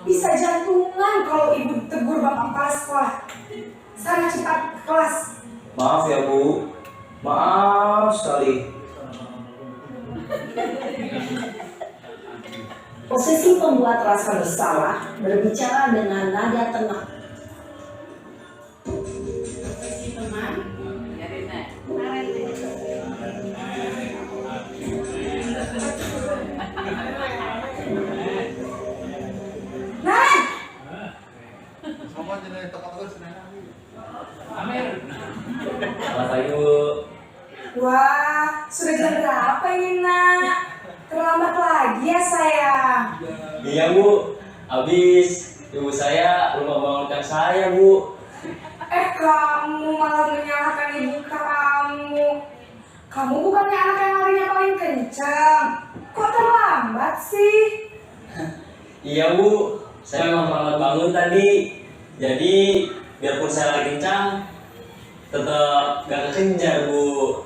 Bisa jantungan kalau ibu tegur bapak kepala sekolah. Sana cepat ke kelas. Maaf ya Bu. Maaf sekali. Posisi pembuat rasa bersalah berbicara dengan nada tenang. Posisi teman. Naren! Selamat pagi Bu. Wah, sudah jam berapa ini nak? Terlambat lagi ya sayang. Iya Bu. Habis ibu saya lupa bangunkan saya Bu. Kamu malah menyalahkan ibu kamu. Kamu bukannya anak yang larinya paling kencang. Kok terlambat sih? Iya Bu. Saya memang terlambat bangun tadi. Jadi biarpun saya lagi kencang, tetap gak kekejar Bu.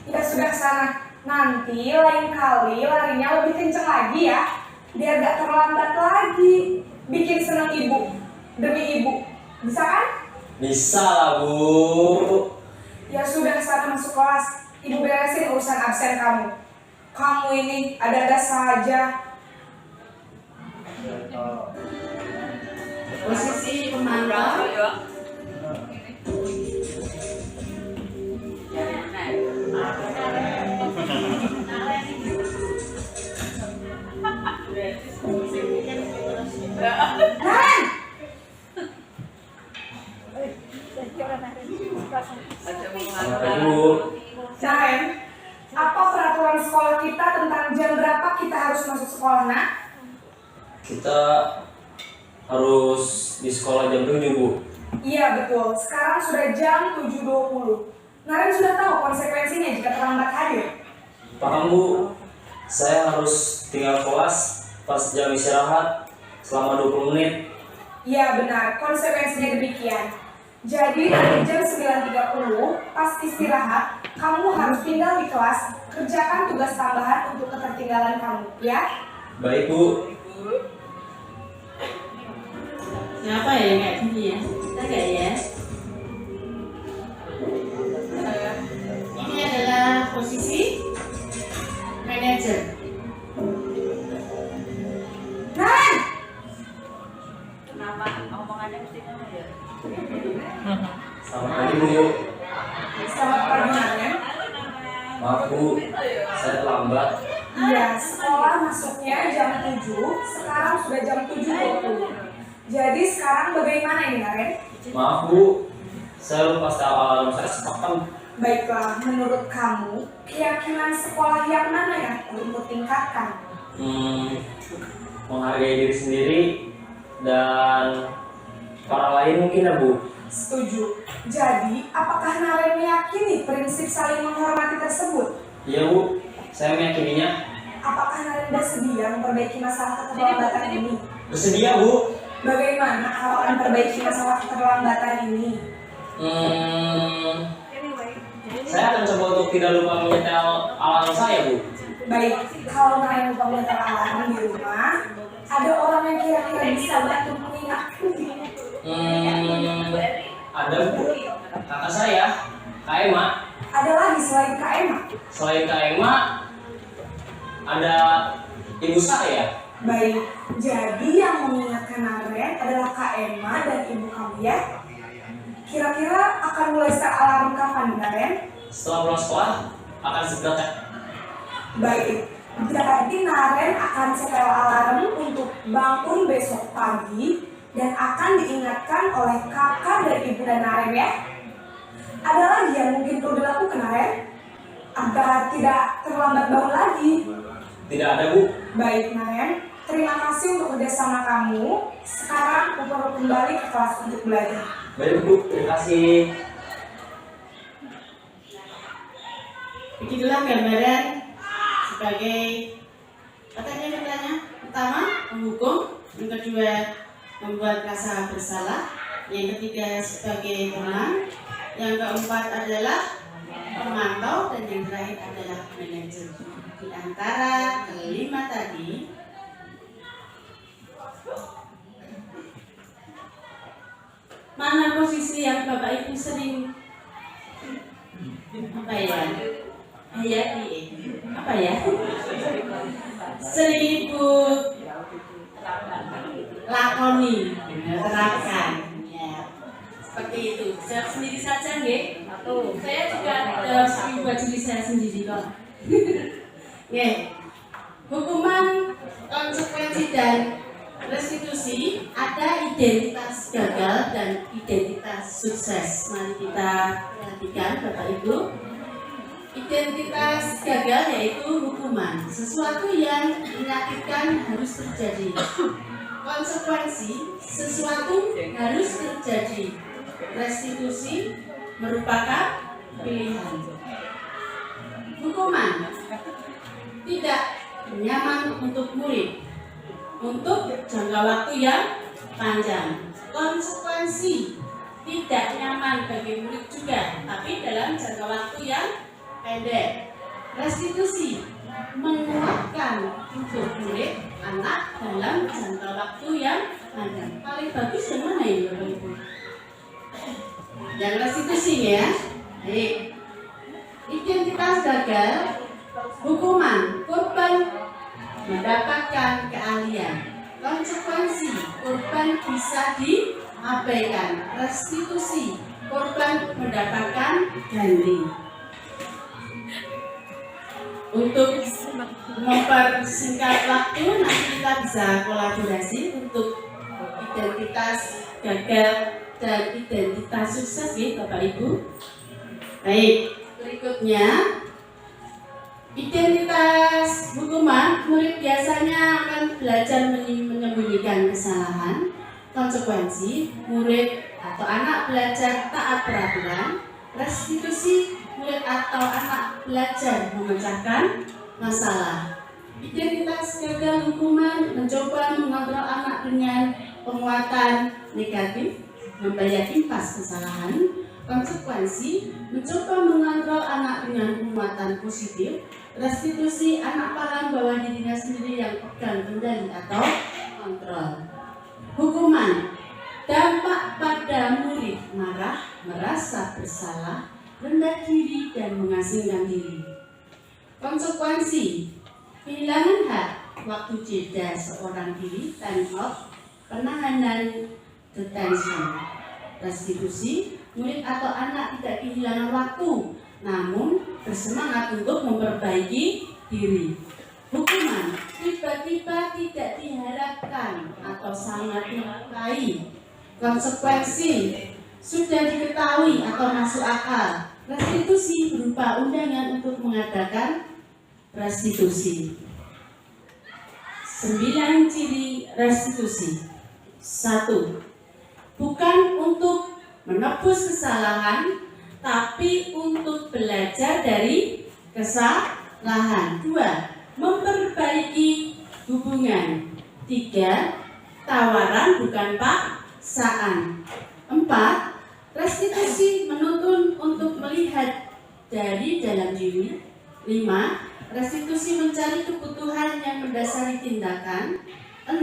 Ya sudah sana. Nanti lain kali larinya lebih kencang lagi ya. Biar gak terlambat lagi. Bikin senang ibu. Demi ibu. Bisa kan? Bisa lah Bu. Ya sudah sana masuk kelas. Ibu beresin urusan absen kamu. Kamu ini ada-ada saja. Posisi pemantau. Naren! Selamat pagi Bu. Naren, apa peraturan sekolah kita tentang jam berapa kita harus masuk sekolah, nak? Kita harus di sekolah jam 7 Bu. Iya betul, sekarang sudah jam 7.20. Naren sudah tahu konsekuensinya jika terlambat hadir. Paham Bu. Saya harus tinggal kelas pas jam istirahat selama 20 menit. Iya benar, konsekuensinya demikian. Jadi dari jam 9.30 pas istirahat, kamu harus tinggal di kelas, kerjakan tugas tambahan untuk ketertinggalan kamu, ya? Baik Bu. Siapa ya yang kayak gini ya? Kita gak ya? Ini adalah posisi manajer. Naren! Kenapa? Selamat pagi Bu. Selamat pagi Naren. Maaf Bu, saya terlambat. Iya, sekolah masuknya jam 7, sekarang sudah jam 7.20. Jadi sekarang bagaimana ini Naren? Maaf Bu, saya lupa setel alarm saya semalam. Baiklah, menurut kamu, keyakinan sekolah yang mana yang perlu tingkatkan? Menghargai diri sendiri dan orang lain mungkin ya Bu. Setuju. Jadi, apakah Naren meyakini prinsip saling menghormati tersebut? Iya Bu, saya meyakininya. Apakah Naren bersedia memperbaiki masalah keterlambatan ini? Bersedia Bu. Bagaimana harapan memperbaiki masalah keterlambatan ini? Saya akan coba untuk tidak lupa menyetel alarm saya Bu. Baik, kalau Naren lupa menyetel alarm di rumah, ada orang yang kira-kira bisa bantu mengingatku. Ada Bu, kakak saya, Kak Emma. Ada lagi selain Kak Emma? Selain Kak Emma, ada ibu saya. Baik, jadi yang mengingatkan Naren adalah Kak Emma dan ibu kamu ya? Kira-kira akan mulai start alarm kapan Naren? Setelah pulang sekolah, akan segera cek. Baik, berarti Naren akan setel alarm untuk bangun besok pagi dan akan diingatkan oleh kakak dan ibu dan Naren ya? Ada lagi yang mungkin perlu dilakukan Naren? Agar tidak terlambat bangun lagi. Tidak ada Bu. Baik Naren, terima kasih untuk kerjasama kamu. Sekarang aku perlu kembali ke kelas untuk belajar. Baik Bu, terima kasih. Begitulah gambaran sebagai katanya pertama menghukum, yang kedua membuat rasa bersalah, yang ketiga sebagai teman, yang keempat adalah pemantau, dan yang terakhir adalah manajer. Di antara kelima tadi, mana posisi yang Bapak Ibu sering sering Ibu lakoni, terapkan ya, seperti itu. Saya sendiri saja nggih. Saya juga buat diri saya sendiri kok. Nggih. Hukuman, konsekuensi dan restitusi, ada identitas gagal dan identitas sukses. Mari kita perhatikan Bapak Ibu. Identitas gagal yaitu hukuman, sesuatu yang menyakitkan harus terjadi. Konsekuensi, sesuatu harus terjadi. Restitusi merupakan pilihan. Hukuman tidak nyaman untuk murid, untuk jangka waktu yang panjang. Konsekuensi tidak nyaman bagi murid juga, tapi dalam jangka waktu yang pendek. Restitusi menguatkan untuk murid anak dalam jangka waktu yang panjang. Paling bagus yang mana ini Bapak Ibu? Yang restitusi ya. Baik. Identitas gagal, hukuman, korban mendapatkan keahlian. Konsekuensi, korban bisa diabaikan. Restitusi, korban mendapatkan ganti. Untuk mempersingkat waktu, nanti kita bisa kolaborasi untuk identitas gagal dan identitas sukses ya Bapak Ibu. Baik, berikutnya identitas hukuman. Murid biasanya akan belajar menyembunyikan kesalahan. Konsekuensi, murid atau anak belajar taat peraturan. Restitusi, murid atau anak belajar memecahkan masalah. Identitas gagal hukuman, mencoba mengontrol anak dengan penguatan negatif, membayar impas kesalahan. Konsekuensi, mencoba mengontrol anak dengan penguatan positif. Restitusi, anak paham bahwa dirinya sendiri yang pegang kendali atau kontrol. Hukuman, dampak pada murid marah, merasa bersalah, rendah diri, dan mengasingkan diri. Konsekuensi, kehilangan hak, waktu jeda seorang diri, time out, penahanan, detention. Restitusi, murid atau anak tidak kehilangan waktu, namun bersemangat untuk memperbaiki diri. Hukuman, tiba-tiba tidak diharapkan atau sangat melukai. Konsekuensi, sudah diketahui atau masuk akal. Restitusi berupa undangan untuk mengadakan restitusi. 9 ciri restitusi. 1. Bukan untuk menebus kesalahan, tapi untuk belajar dari kesalahan. 2. Memperbaiki hubungan. 3. Tawaran bukan paksaan. 4. Restitusi menuntun untuk melihat dari dalam diri. 5. Restitusi mencari kebutuhan yang mendasari tindakan. 6.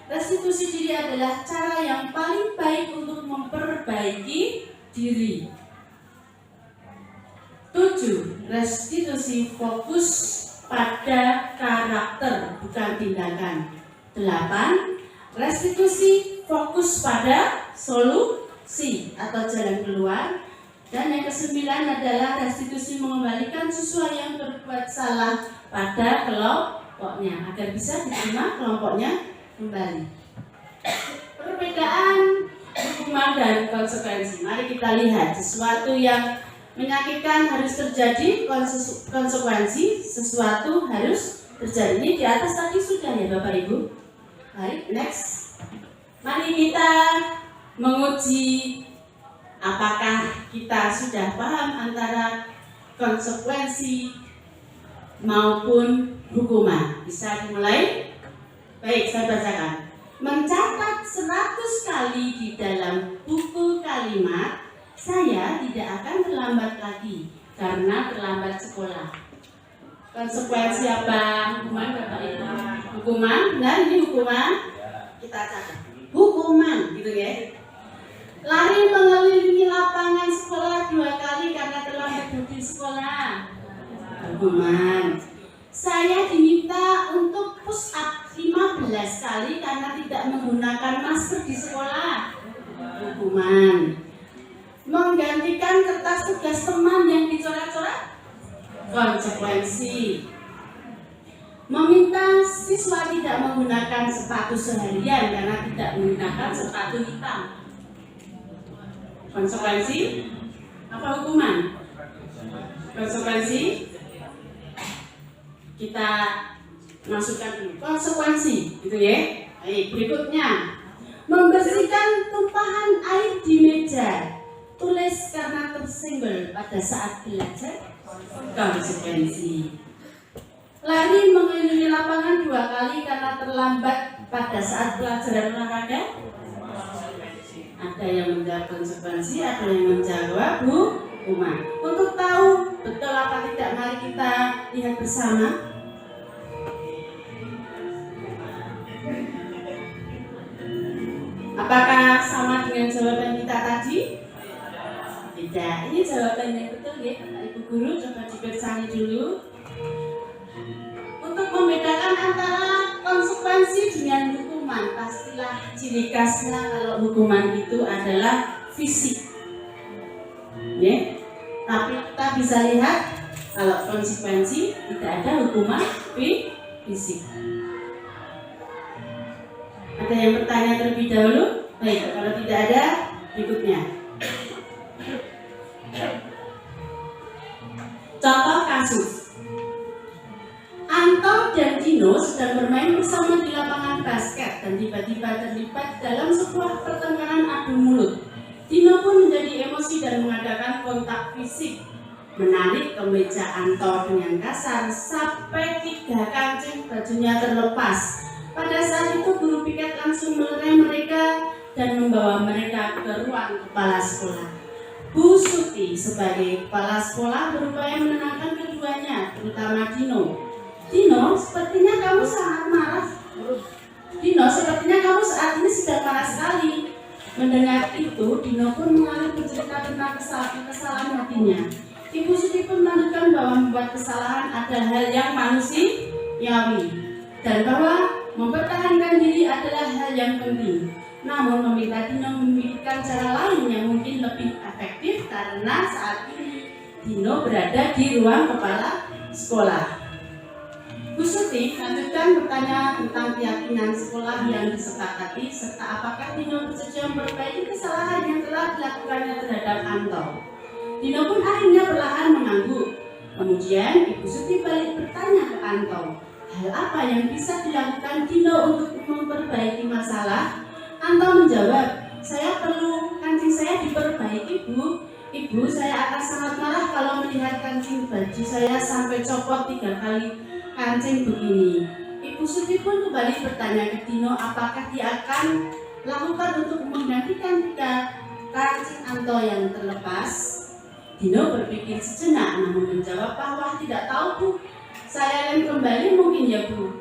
Restitusi diri adalah cara yang paling baik untuk memperbaiki diri. 7. Restitusi fokus pada karakter bukan tindakan. 8. Restitusi fokus pada solusi atau jalan keluar. Dan yang ke-9 adalah restitusi mengembalikan siswa yang berbuat salah pada kelompoknya agar bisa diterima kelompoknya kembali. Perbedaan hukuman dan konsekuensi. Mari kita lihat sesuatu yang menyakitkan harus terjadi, konsekuensi sesuatu harus terjadi. Ini di atas tadi sudah ya Bapak Ibu. Baik, next. Mari kita menguji apakah kita sudah paham antara konsekuensi maupun hukuman. Bisa dimulai? Baik, saya bacakan. Mencatat 100 kali di dalam buku kalimat, saya tidak akan terlambat lagi karena terlambat sekolah. Konsekuensi apa? Hukuman Bapak Ibu? Hukuman? Nah, ini hukuman. Kita catat. Hukuman, gitu ya. Lari mengelilingi lapangan sekolah 2 kali karena terlambat di sekolah. Hukuman. Saya diminta untuk push up 15 kali karena tidak menggunakan masker di sekolah. Hukuman. Menggantikan kertas tugas teman yang dicoret-coret. Konsekuensi. Meminta siswa tidak menggunakan sepatu seharian karena tidak menggunakan sepatu hitam. Konsekuensi. Apa hukuman? Konsekuensi. Kita masukkan dulu konsekuensi, gitu ya. Baik, berikutnya membersihkan tumpahan air di meja. Tulis karena tersenggol pada saat belajar. Konsekuensi. Lari mengelilingi lapangan 2 kali karena terlambat pada saat pelajaran olahraga. Ada yang menjawab konsekuensi, ada yang menjawab hukuman. Untuk tahu betul apa tidak, mari kita lihat bersama. Apakah sama dengan jawaban kita tadi? Tidak. Ini jawaban yang betul ya, Ibu Guru. Coba dipersani dulu. Untuk membedakan antara konsekuensi dengan hukuman, pastilah ciri khasnya kalau hukuman itu adalah fisik. Ya. Tapi kita bisa lihat kalau konsekuensi tidak ada hukuman fisik. Ada yang bertanya terlebih dahulu? Baik, kalau tidak ada, berikutnya. Contoh kasus. Anto dan Dino sedang bermain bersama di lapangan basket dan tiba-tiba terlibat dalam sebuah pertengkaran adu mulut. Dino pun menjadi emosi dan mengadakan kontak fisik, menarik kemeja Anto dengan kasar sampai 3 kancing bajunya terlepas. Pada saat itu guru piket langsung melerai mereka dan membawa mereka ke ruang kepala sekolah. Bu Suti sebagai kepala sekolah berupaya menenangkan keduanya, terutama Dino. Dino, sepertinya kamu sangat marah. Dino, sepertinya kamu saat ini sedang marah sekali. Mendengar itu, Dino pun mengalami bercerita tentang kesalahan hatinya. Ibu Suti pun melanjutkan bahwa membuat kesalahan adalah hal yang manusiawi dan bahwa mempertahankan diri adalah hal yang penting. namun meminta Dino memikirkan cara lain yang mungkin lebih efektif karena saat ini Dino berada di ruang kepala sekolah. Bu Suti lanjutkan bertanya tentang keyakinan sekolah yang disepakati serta apakah Dino bersedia memperbaiki kesalahan yang telah dilakukannya terhadap Anto. Dino pun akhirnya perlahan mengangguk. Kemudian Ibu Suti balik bertanya ke Anto, hal apa yang bisa dilakukan Dino untuk memperbaiki masalah? Anto menjawab, saya perlu kancing saya diperbaiki, Bu. Ibu, saya akan sangat marah kalau melihat kancing baju saya sampai copot 3 kali kancing begini. Ibu Suti pun kembali bertanya ke Dino apakah dia akan lakukan untuk menggantikan 3 kancing Anto yang terlepas. Dino berpikir sejenak namun menjawab bahwa tidak tahu, Bu. Saya lem kembali mungkin ya, Bu.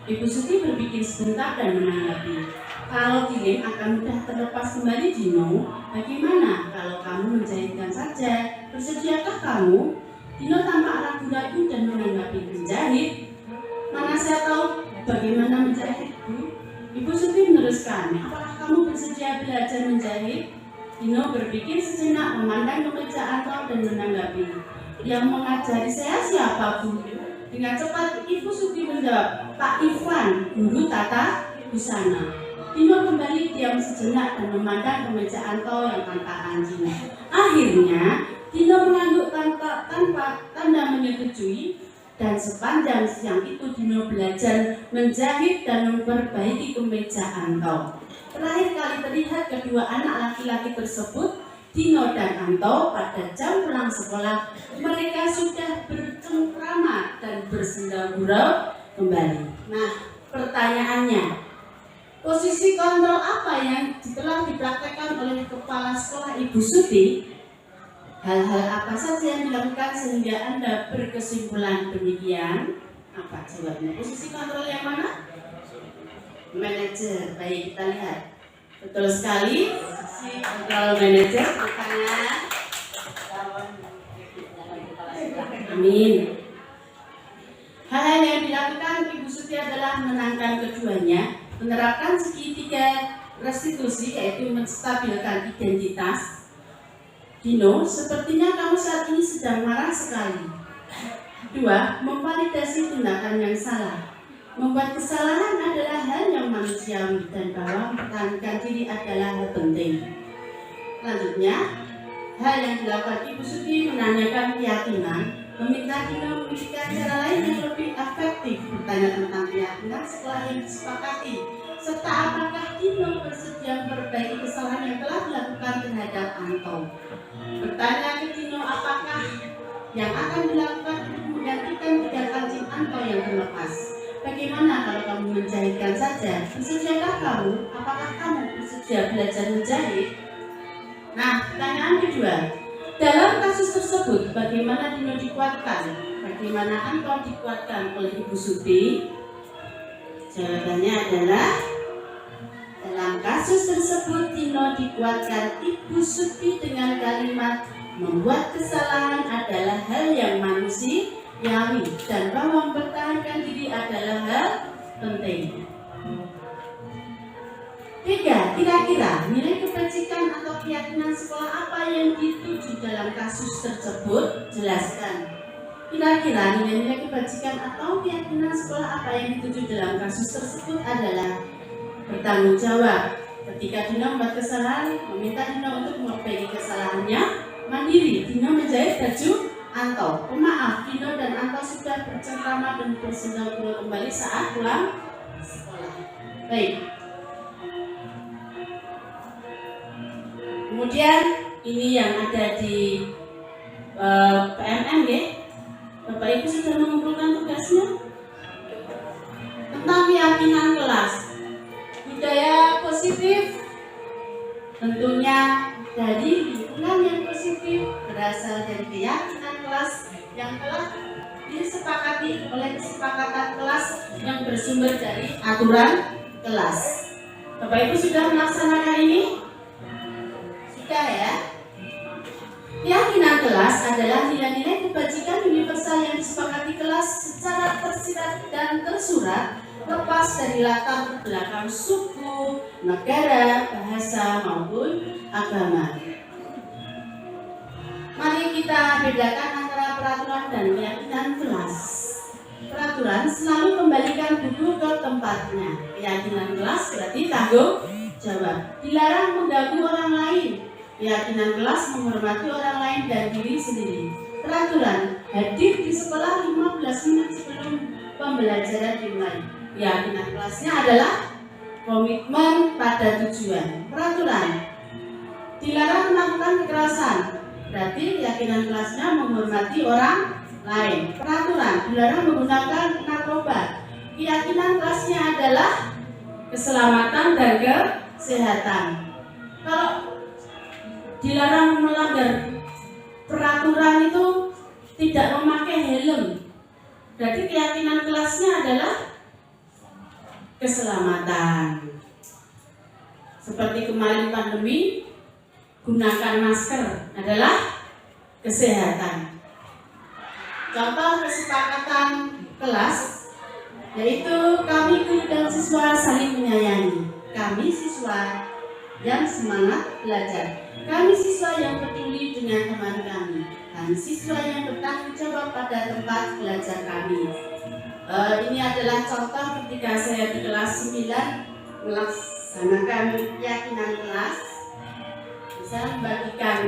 Ibu Suti berpikir sebentar dan menanggapi, kalau dilem akan mudah terlepas kembali, Dino. Bagaimana kalau kamu menjahitkan saja? Bersediakah kamu? Dino tampak ragu-ragu dan menanggapi, menjahit? Mana saya tahu bagaimana menjahit, Bu? Ibu Suti meneruskan, apakah kamu bersedia belajar menjahit? Dino berpikir sejenak, memandang ke meja Anto dan menanggapi, yang mengajari saya siapa, Bu? Dengan cepat Ibu Suti menjawab, Pak Ivan, guru tata busana. Dino kembali diam sejenak dan memandang ke meja Anto yang tanpa anjing. Akhirnya Dino mengangguk tanpa tanda menyetujui, dan sepanjang siang itu Dino belajar menjahit dan memperbaiki kemeja Anto. Terakhir kali terlihat kedua anak laki-laki tersebut, Dino dan Anto, pada jam pulang sekolah. Mereka sudah bercengkrama dan bersenda-gurau kembali. Nah, pertanyaannya, posisi kontrol apa yang telah dipraktekkan oleh kepala sekolah Ibu Suti? Hal-hal apa saja yang dilakukan sehingga Anda berkesimpulan demikian? Apa jawabnya? Posisi kontrol yang mana? Manajer. Baik, kita lihat. Betul sekali. Posisi kontrol manajer. Pertanyaan. Amin. Hal-hal yang dilakukan Ibu Suti adalah menenangkan keduanya, menerapkan segitiga restitusi, yaitu menstabilkan identitas. Dino, sepertinya kamu saat ini sedang marah sekali. 2. Memvalidasi tindakan yang salah. Membuat kesalahan adalah hal yang manusiawi dan bahwa mempertahankan diri adalah hal penting. Selanjutnya, hal yang dilakukan Ibu Suti menanyakan keyakinan, meminta Dino memikirkan cara lain yang lebih efektif, bertanya tentang keyakinan setelah yang disepakati, serta apakah Dino bersedia memperbaiki kesalahan yang telah dilakukan terhadap Anto. Bertanya ke Dino apakah yang akan dilakukan untuk menggantikan 3 kancing Anto yang terlepas. Bagaimana kalau kamu menjahitkan saja? Bersediakah kamu? Apakah kamu bersedia belajar menjahit? Nah, pertanyaan kedua. Dalam kasus tersebut, bagaimana Dino dikuatkan? Bagaimana Anto dikuatkan oleh Ibu Suti? Jawabannya adalah, dalam kasus tersebut Dino dikuatkan Ibu Suti dengan kalimat, membuat kesalahan adalah hal yang manusiawi dan bahwa mempertahankan diri adalah hal penting. 3. Kira-kira nilai kebajikan atau keyakinan sekolah apa yang dituju dalam kasus tersebut? Jelaskan. Kira-kira nilai-nilai kebajikan atau keyakinan sekolah apa yang dituju dalam kasus tersebut adalah bertanggung jawab. Ketika Dino membuat kesalahan, meminta Dino untuk memperbaiki kesalahannya. Mandiri, Dino menjahit baju Anto. Pemaaf, Dino dan Anto sudah bercengkrama dan bersenda-gurau kembali saat pulang sekolah. Baik. Kemudian ini yang ada di PMM ya. Bapak Ibu sudah mengumpulkan tugasnya tentang keyakinan kelas. Budaya positif tentunya dari lingkungan yang positif, berasal dari keyakinan kelas yang telah disepakati oleh kesepakatan kelas yang bersumber dari aturan kelas. Bapak Ibu sudah melaksanakan ini? Sudah ya? Keyakinan kelas adalah nilai-nilai kebajikan universal yang disepakati kelas secara tersirat dan tersurat, lepas dari latar belakang suku, suku, negara, bahasa, maupun agama. Mari kita bedakan antara peraturan dan keyakinan kelas. Peraturan selalu kembalikan buku ke tempatnya. Keyakinan kelas berarti tanggung jawab. Dilarang mengganggu orang lain. Keyakinan kelas menghormati orang lain dan diri sendiri. Peraturan hadir di sekolah 15 menit sebelum pembelajaran dimulai. Keyakinan kelasnya adalah komitmen pada tujuan. Peraturan dilarang melakukan kekerasan. Berarti keyakinan kelasnya menghormati orang lain. Peraturan dilarang menggunakan narkoba. Keyakinan kelasnya adalah keselamatan dan kesehatan. Kalau dilarang melanggar peraturan itu tidak memakai helm, berarti keyakinan kelasnya adalah keselamatan. Seperti kemarin pandemi, gunakan masker adalah kesehatan. Contoh kesepakatan kelas yaitu kami guru dan siswa saling menyayangi. Kami siswa yang semangat belajar. Kami siswa yang peduli dengan teman kami. Kami siswa yang bertanggung jawab pada tempat belajar kami. Ini adalah contoh ketika saya di kelas 9 melaksanakan keyakinan kelas. Saya membagikan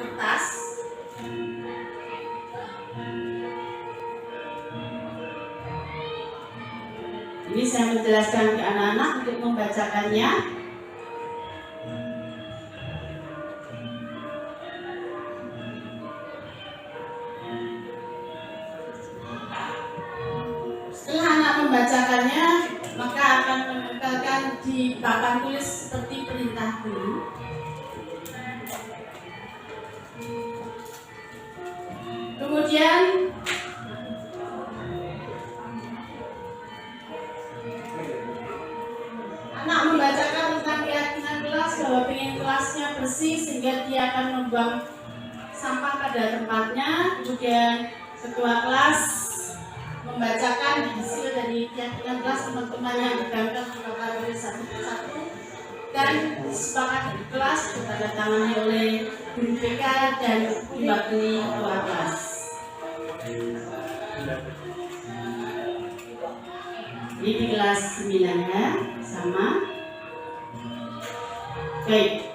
kertas. Ini saya menjelaskan ke anak-anak untuk membacakannya. Setelah anak membacakannya, maka akan menempelkan di papan tulis seperti perintah guru. Kemudian anak membacakan tentang keyakinan kelas bahwa ingin kelasnya bersih sehingga dia akan membuang sampah pada tempatnya. Kemudian ketua kelas membacakan hasil dari keyakinan kelas teman-teman yang digambar di papan tulis satu persatu dan disepakati di kelas ditandatangani oleh guru BK dan diwakili ketua kelas. Ini di kelas 9 ya, sama. Baik,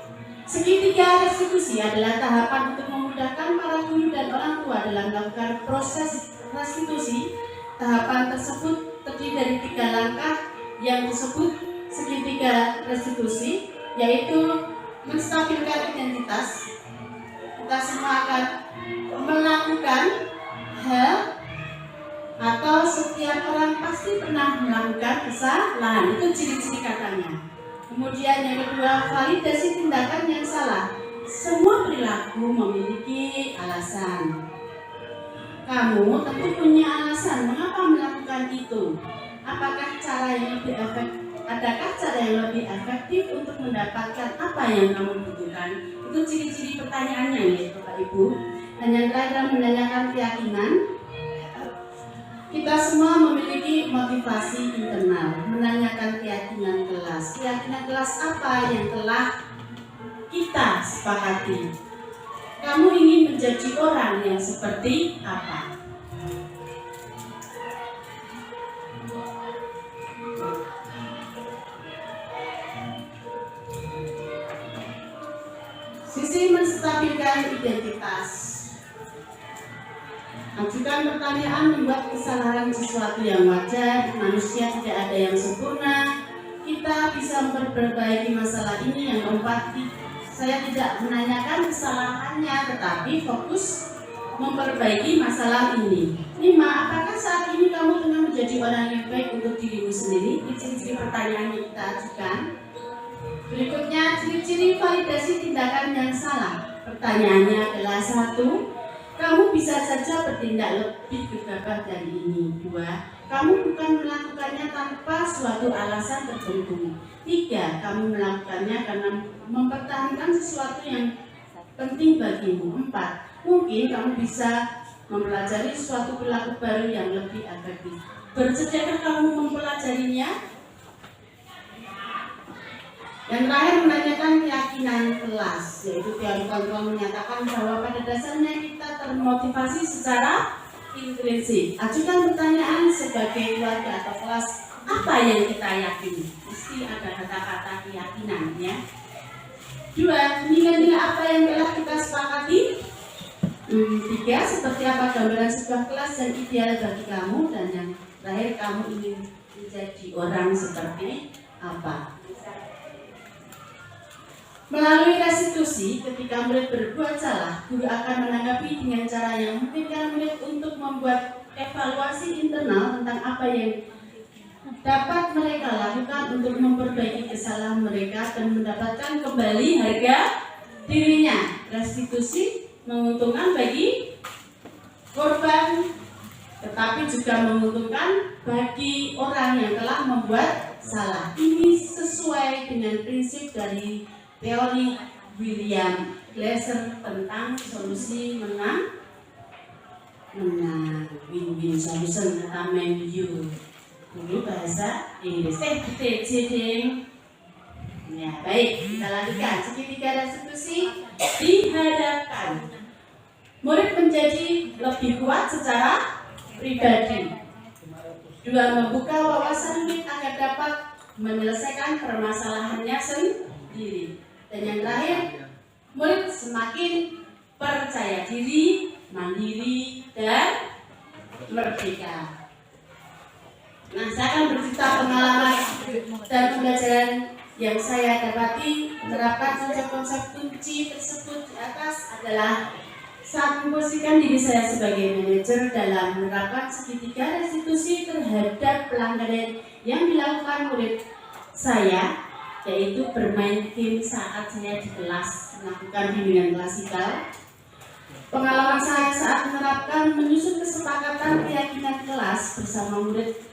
segitiga restitusi adalah tahapan untuk memudahkan para guru dan orang tua dalam melakukan proses restitusi. Tahapan tersebut terdiri dari 3 langkah yang disebut segitiga restitusi, yaitu menstabilkan identitas. Kita semua akan melakukan hal atau setiap orang pasti pernah melakukan kesalahan, itu ciri-ciri katanya. Kemudian yang kedua, validasi tindakan yang salah. Semua perilaku memiliki alasan. Kamu tentu punya alasan mengapa melakukan itu. Apakah cara yang lebih efektif? Adakah cara yang lebih efektif untuk mendapatkan apa yang kamu butuhkan? Itu ciri-ciri pertanyaannya ya Bapak Ibu. Dan yang terakhir menanyakan keyakinan. Kita semua memiliki motivasi internal, menanyakan keyakinan kelas. Keyakinan kelas apa yang telah kita sepakati? Kamu ingin menjadi orang yang seperti apa? Sisi menstabilkan identitas. Ajukan pertanyaan membuat kesalahan sesuatu yang wajar. Manusia tidak ada yang sempurna. Kita bisa memperbaiki masalah ini. Yang keempat, saya tidak menanyakan kesalahannya, tetapi fokus memperbaiki masalah ini. 5. Apakah saat ini kamu tengah menjadi orang yang baik untuk dirimu sendiri? Ini ciri-ciri pertanyaan yang kita ajukan. Berikutnya, ciri-ciri validasi tindakan yang salah. Pertanyaannya adalah 1. Kamu bisa saja bertindak lebih gegabah dari ini. 2. Kamu bukan melakukannya tanpa suatu alasan tertentu. 3. Kamu melakukannya karena mempertahankan sesuatu yang penting bagimu. 4. Mungkin kamu bisa mempelajari suatu perilaku baru yang lebih efektif. Bersediakah kamu mempelajarinya? Yang terakhir menanyakan keyakinan kelas, yaitu teori kontrol menyatakan bahwa pada dasarnya kita termotivasi secara intrinsik. Ajukan pertanyaan sebagai keluarga atau kelas, apa yang kita yakini? Mesti ada kata-kata keyakinan ya. 2. Nilai-nilai apa yang telah kita sepakati? 3. Seperti apa gambaran sebuah kelas yang ideal bagi kamu? Dan yang terakhir, kamu ingin menjadi orang seperti apa? Melalui restitusi, ketika murid berbuat salah, guru akan menanggapi dengan cara yang memungkinkan murid untuk membuat evaluasi internal tentang apa yang dapat mereka lakukan untuk memperbaiki kesalahan mereka dan mendapatkan kembali harga dirinya. Restitusi menguntungkan bagi korban, tetapi juga menguntungkan bagi orang yang telah membuat salah. Ini sesuai dengan prinsip dari teori William Glasser tentang solusi menang, win-win solution atau MWU. Dulu bahasa Inggris. Ya, baik, kita lanjutkan. Segitiga restitusi diharapkan murid menjadi lebih kuat secara pribadi. 2. Membuka wawasan murid agar dapat menyelesaikan permasalahannya sendiri. Dan yang terakhir, murid semakin percaya diri, mandiri, dan merdeka. Nah, saya akan bercerita pengalaman dan pembelajaran yang saya dapati. Menerapkan konsep-konsep kunci tersebut di atas adalah saat memposisikan diri saya sebagai manajer dalam menerapkan segitiga restitusi terhadap pelanggaran yang dilakukan murid saya, yaitu bermain game saat saya di kelas melakukan bimbingan klasikal. Pengalaman saya saat menerapkan menyusun kesepakatan keyakinan kelas bersama murid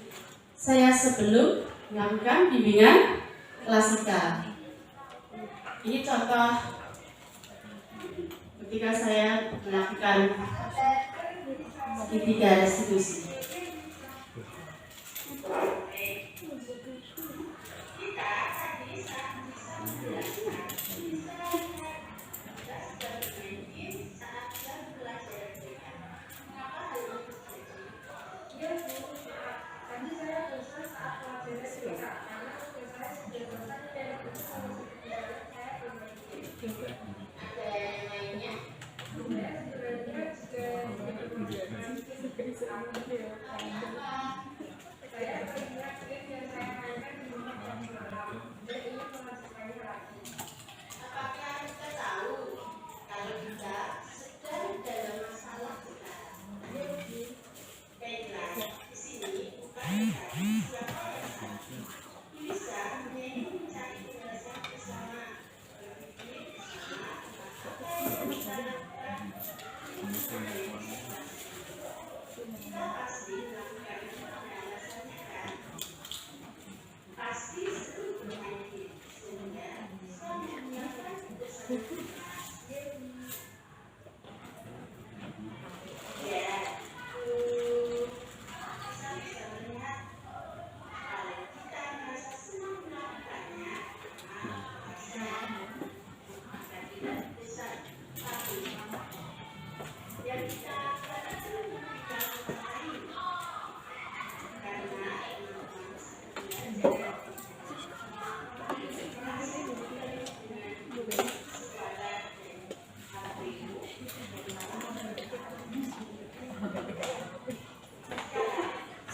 saya sebelum melakukan bimbingan klasikal. Ini contoh ketika saya melakukan segitiga restitusi.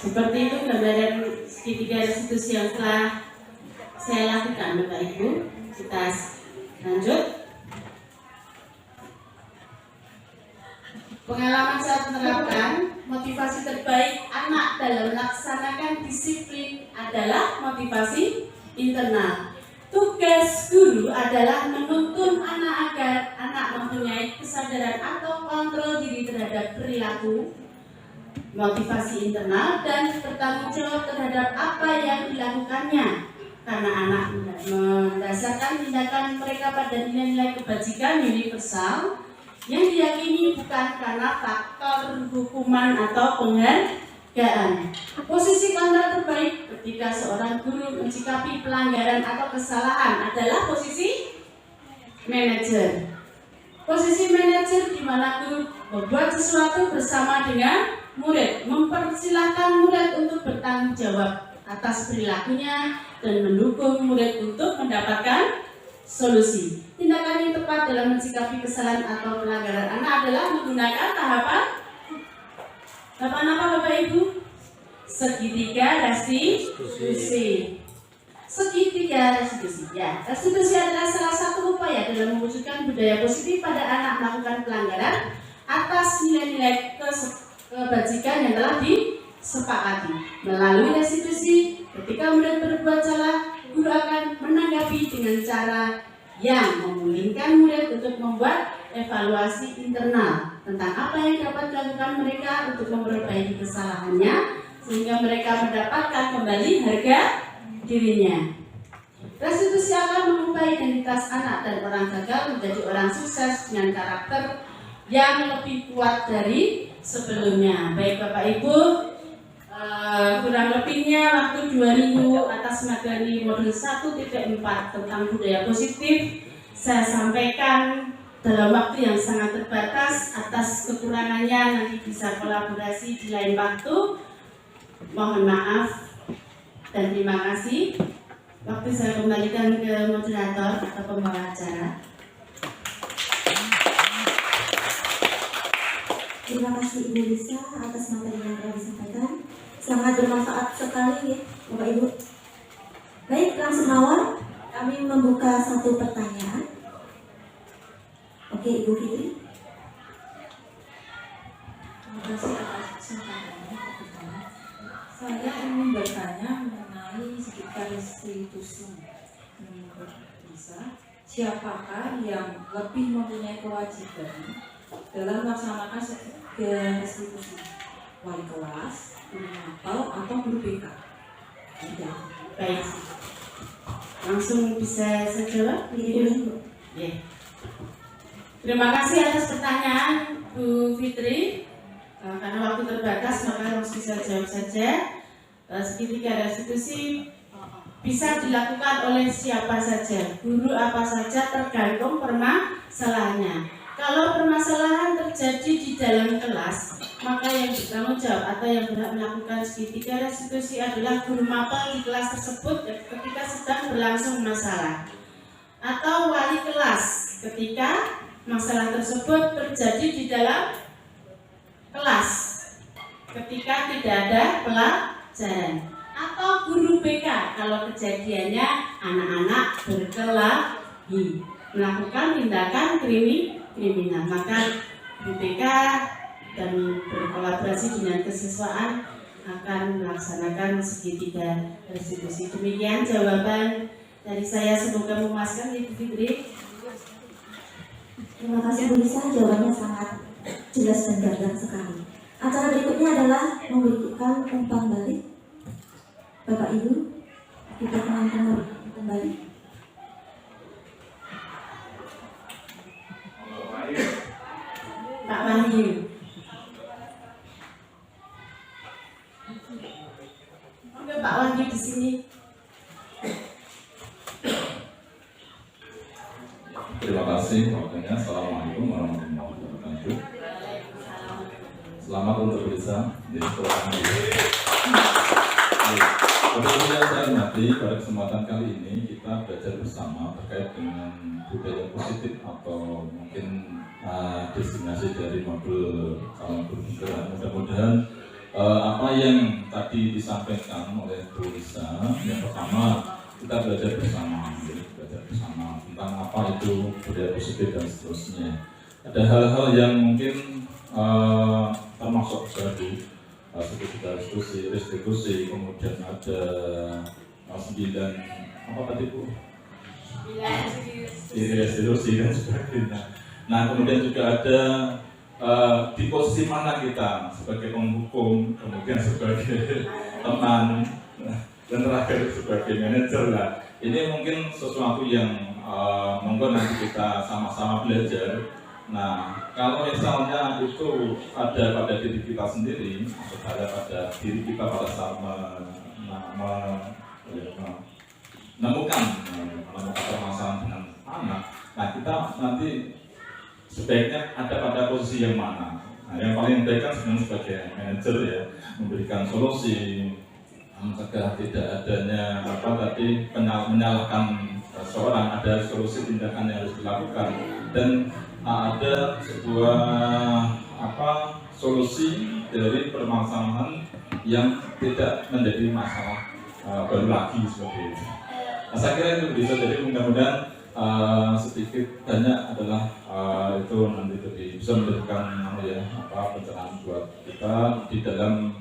Seperti itu gambaran segitiga restitusi yang telah saya lakukan, Bapak Ibu. Kita lanjut. Pengalaman saat menerapkan motivasi terbaik anak dalam melaksanakan disiplin adalah motivasi internal. Tugas guru adalah menuntun anak agar anak mempunyai kesadaran atau kontrol diri terhadap perilaku, motivasi internal, dan bertanggung jawab terhadap apa yang dilakukannya. Karena anak mendasarkan tindakan mereka pada nilai-nilai kebajikan universal yang diyakini bukan karena faktor hukuman atau penghargaan. Posisi kontrol terbaik ketika seorang guru mencikapi pelanggaran atau kesalahan adalah posisi manajer. Posisi manajer di mana guru membuat sesuatu bersama dengan murid, mempersilahkan murid untuk bertanggung jawab atas perilakunya dan mendukung murid untuk mendapatkan solusi. Tindakan yang tepat dalam mencikapi kesalahan atau pelanggaran anak adalah menggunakan tahapan apa Bapak Ibu? Segitiga restitusi. Segitiga restitusi. Ya, restitusi adalah salah satu upaya dalam mewujudkan budaya positif pada anak melakukan pelanggaran atas nilai-nilai kebajikan yang telah disepakati. Melalui restitusi, ketika murid berbuat salah, guru akan menanggapi dengan cara yang memulihkan murid untuk membuat evaluasi internal tentang apa yang dapat dilakukan mereka untuk memperbaiki kesalahannya sehingga mereka mendapatkan kembali harga dirinya. Restitusi akan mengubah identitas anak dan orang gagal menjadi orang sukses dengan karakter yang lebih kuat dari sebelumnya. Baik Bapak Ibu, kurang lebihnya waktu 2 minggu atas materi modul 1.4 tentang budaya positif saya sampaikan dalam waktu yang sangat terbatas. Atas kekurangannya nanti bisa kolaborasi di lain waktu. Mohon maaf dan terima kasih. Waktu saya kembalikan ke moderator atau pembawa acara. Terima kasih Ibu Lisa atas materi yang telah disampaikan. Sangat bermanfaat sekali ya Bapak Ibu. Baik, langsung awal kami membuka satu pertanyaan. Oke Ibu Fitri. Terima kasih atas kesempatannya. Saya ingin bertanya mengenai sekitar restitusi. Menurut Lisa, siapakah yang lebih mempunyai kewajiban dalam melaksanakan sekitar restitusi? Wali kelas, guru mapel, atau guru BK? Baik, langsung bisa saya jawab? Ya. Terima kasih atas pertanyaan Bu Fitri. Karena waktu terbatas maka harus bisa jawab saja. Segitiga restitusi bisa dilakukan oleh siapa saja, guru apa saja, tergantung permasalahannya. Kalau permasalahan terjadi di dalam kelas, maka yang bertanggung jawab atau yang berhak melakukan segitiga restitusi adalah guru mapel di kelas tersebut ketika sedang berlangsung masalah, atau wali kelas ketika masalah tersebut terjadi di dalam kelas ketika tidak ada pelajaran, atau guru BK kalau kejadiannya anak-anak berkelahi melakukan tindakan kriminal, maka guru BK dan berkolaborasi dengan kesiswaan akan melaksanakan segitiga restitusi. Demikian jawaban dari saya, semoga memuaskan Ibu Fitri. Terima kasih Bu Lisa, jawabannya sangat jelas dan gamblang sekali. Acara berikutnya adalah memberikan umpan balik. Bapak Ibu, kita menonton kembali. Pak Wahyu. Oke, Pak Wahyu di sini. Terima kasih waktunya. Assalamualaikum warahmatullahi wabarakatuh. Selamat untuk Lisa di sekolah ini. Kemudian saya hormati, pada kesempatan kali ini kita belajar bersama terkait dengan budaya positif atau mungkin destinasi dari modul calon guru penggerak. Mudah-mudahan apa yang tadi disampaikan oleh Bu Lisa, yang pertama kita belajar bersama tentang apa itu budaya positif dan seterusnya. Ada hal-hal yang mungkin termasuk tadi seperti restitusi, kemudian ada 9 apa tadi Bu? Restitusi dan sebagainya. Nah kemudian juga ada di posisi mana kita sebagai penghukum, kemudian sebagai teman, dan terakhir sebagai manajer lah. Ini mungkin sesuatu yang monggo nanti kita sama-sama belajar. Nah, kalau misalnya itu ada pada diri kita sendiri, atau ada pada diri kita pada saat menemukan permasalahan dengan anak, nah kita nanti sebaiknya ada pada posisi yang mana. Nah, yang paling baik kan sebenarnya sebagai manajer ya, memberikan solusi, mencegah tidak adanya menyalahkan seorang, ada solusi tindakan yang harus dilakukan, dan ada sebuah solusi dari permasalahan yang tidak menjadi masalah baru lagi seperti itu. Nah, saya kira itu bisa jadi, mudah-mudahan sedikit banyak adalah itu nanti bisa memberikan pencerahan buat kita di dalam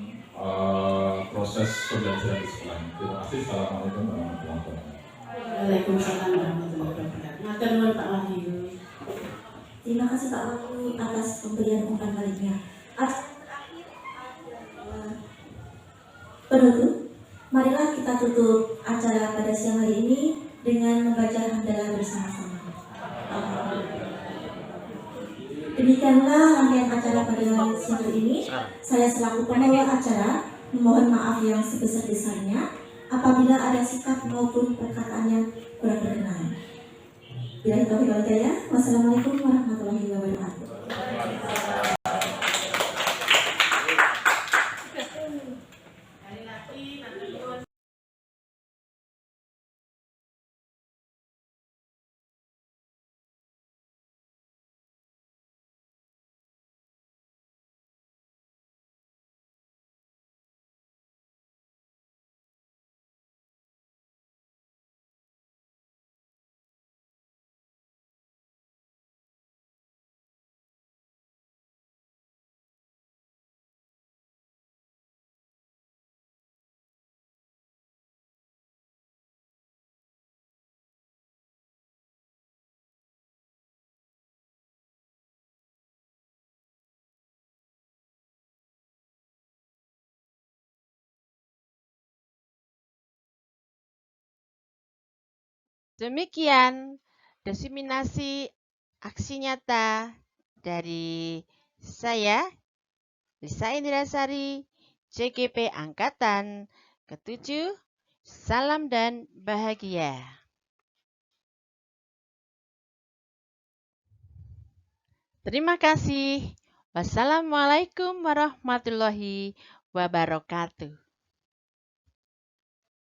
proses pembelajaran di sekolah ini. Terima kasih. Assalamualaikum warahmatullahi wabarakatuh. Waalaikumsalam warahmatullahi wabarakatuh. Matur nuwun Pak Wahyu. Terima kasih Pak Wahyu atas pemberian umpan baliknya. Penutup, marilah kita tutup acara pada siang hari ini dengan membaca hamdalah bersama-sama. Demikianlah rangkaian acara pada siang hari ini. Saya selaku pembawa acara memohon maaf yang sebesar-besarnya apabila ada sikap maupun perkataan yang kurang berkenan. Bila taufiq wal hidayah. Wassalamualaikum warahmatullahi wabarakatuh. Demikian diseminasi aksi nyata dari saya, Lisa Indrasari, CGP Angkatan ke-7. Salam dan bahagia. Terima kasih. Wassalamualaikum warahmatullahi wabarakatuh.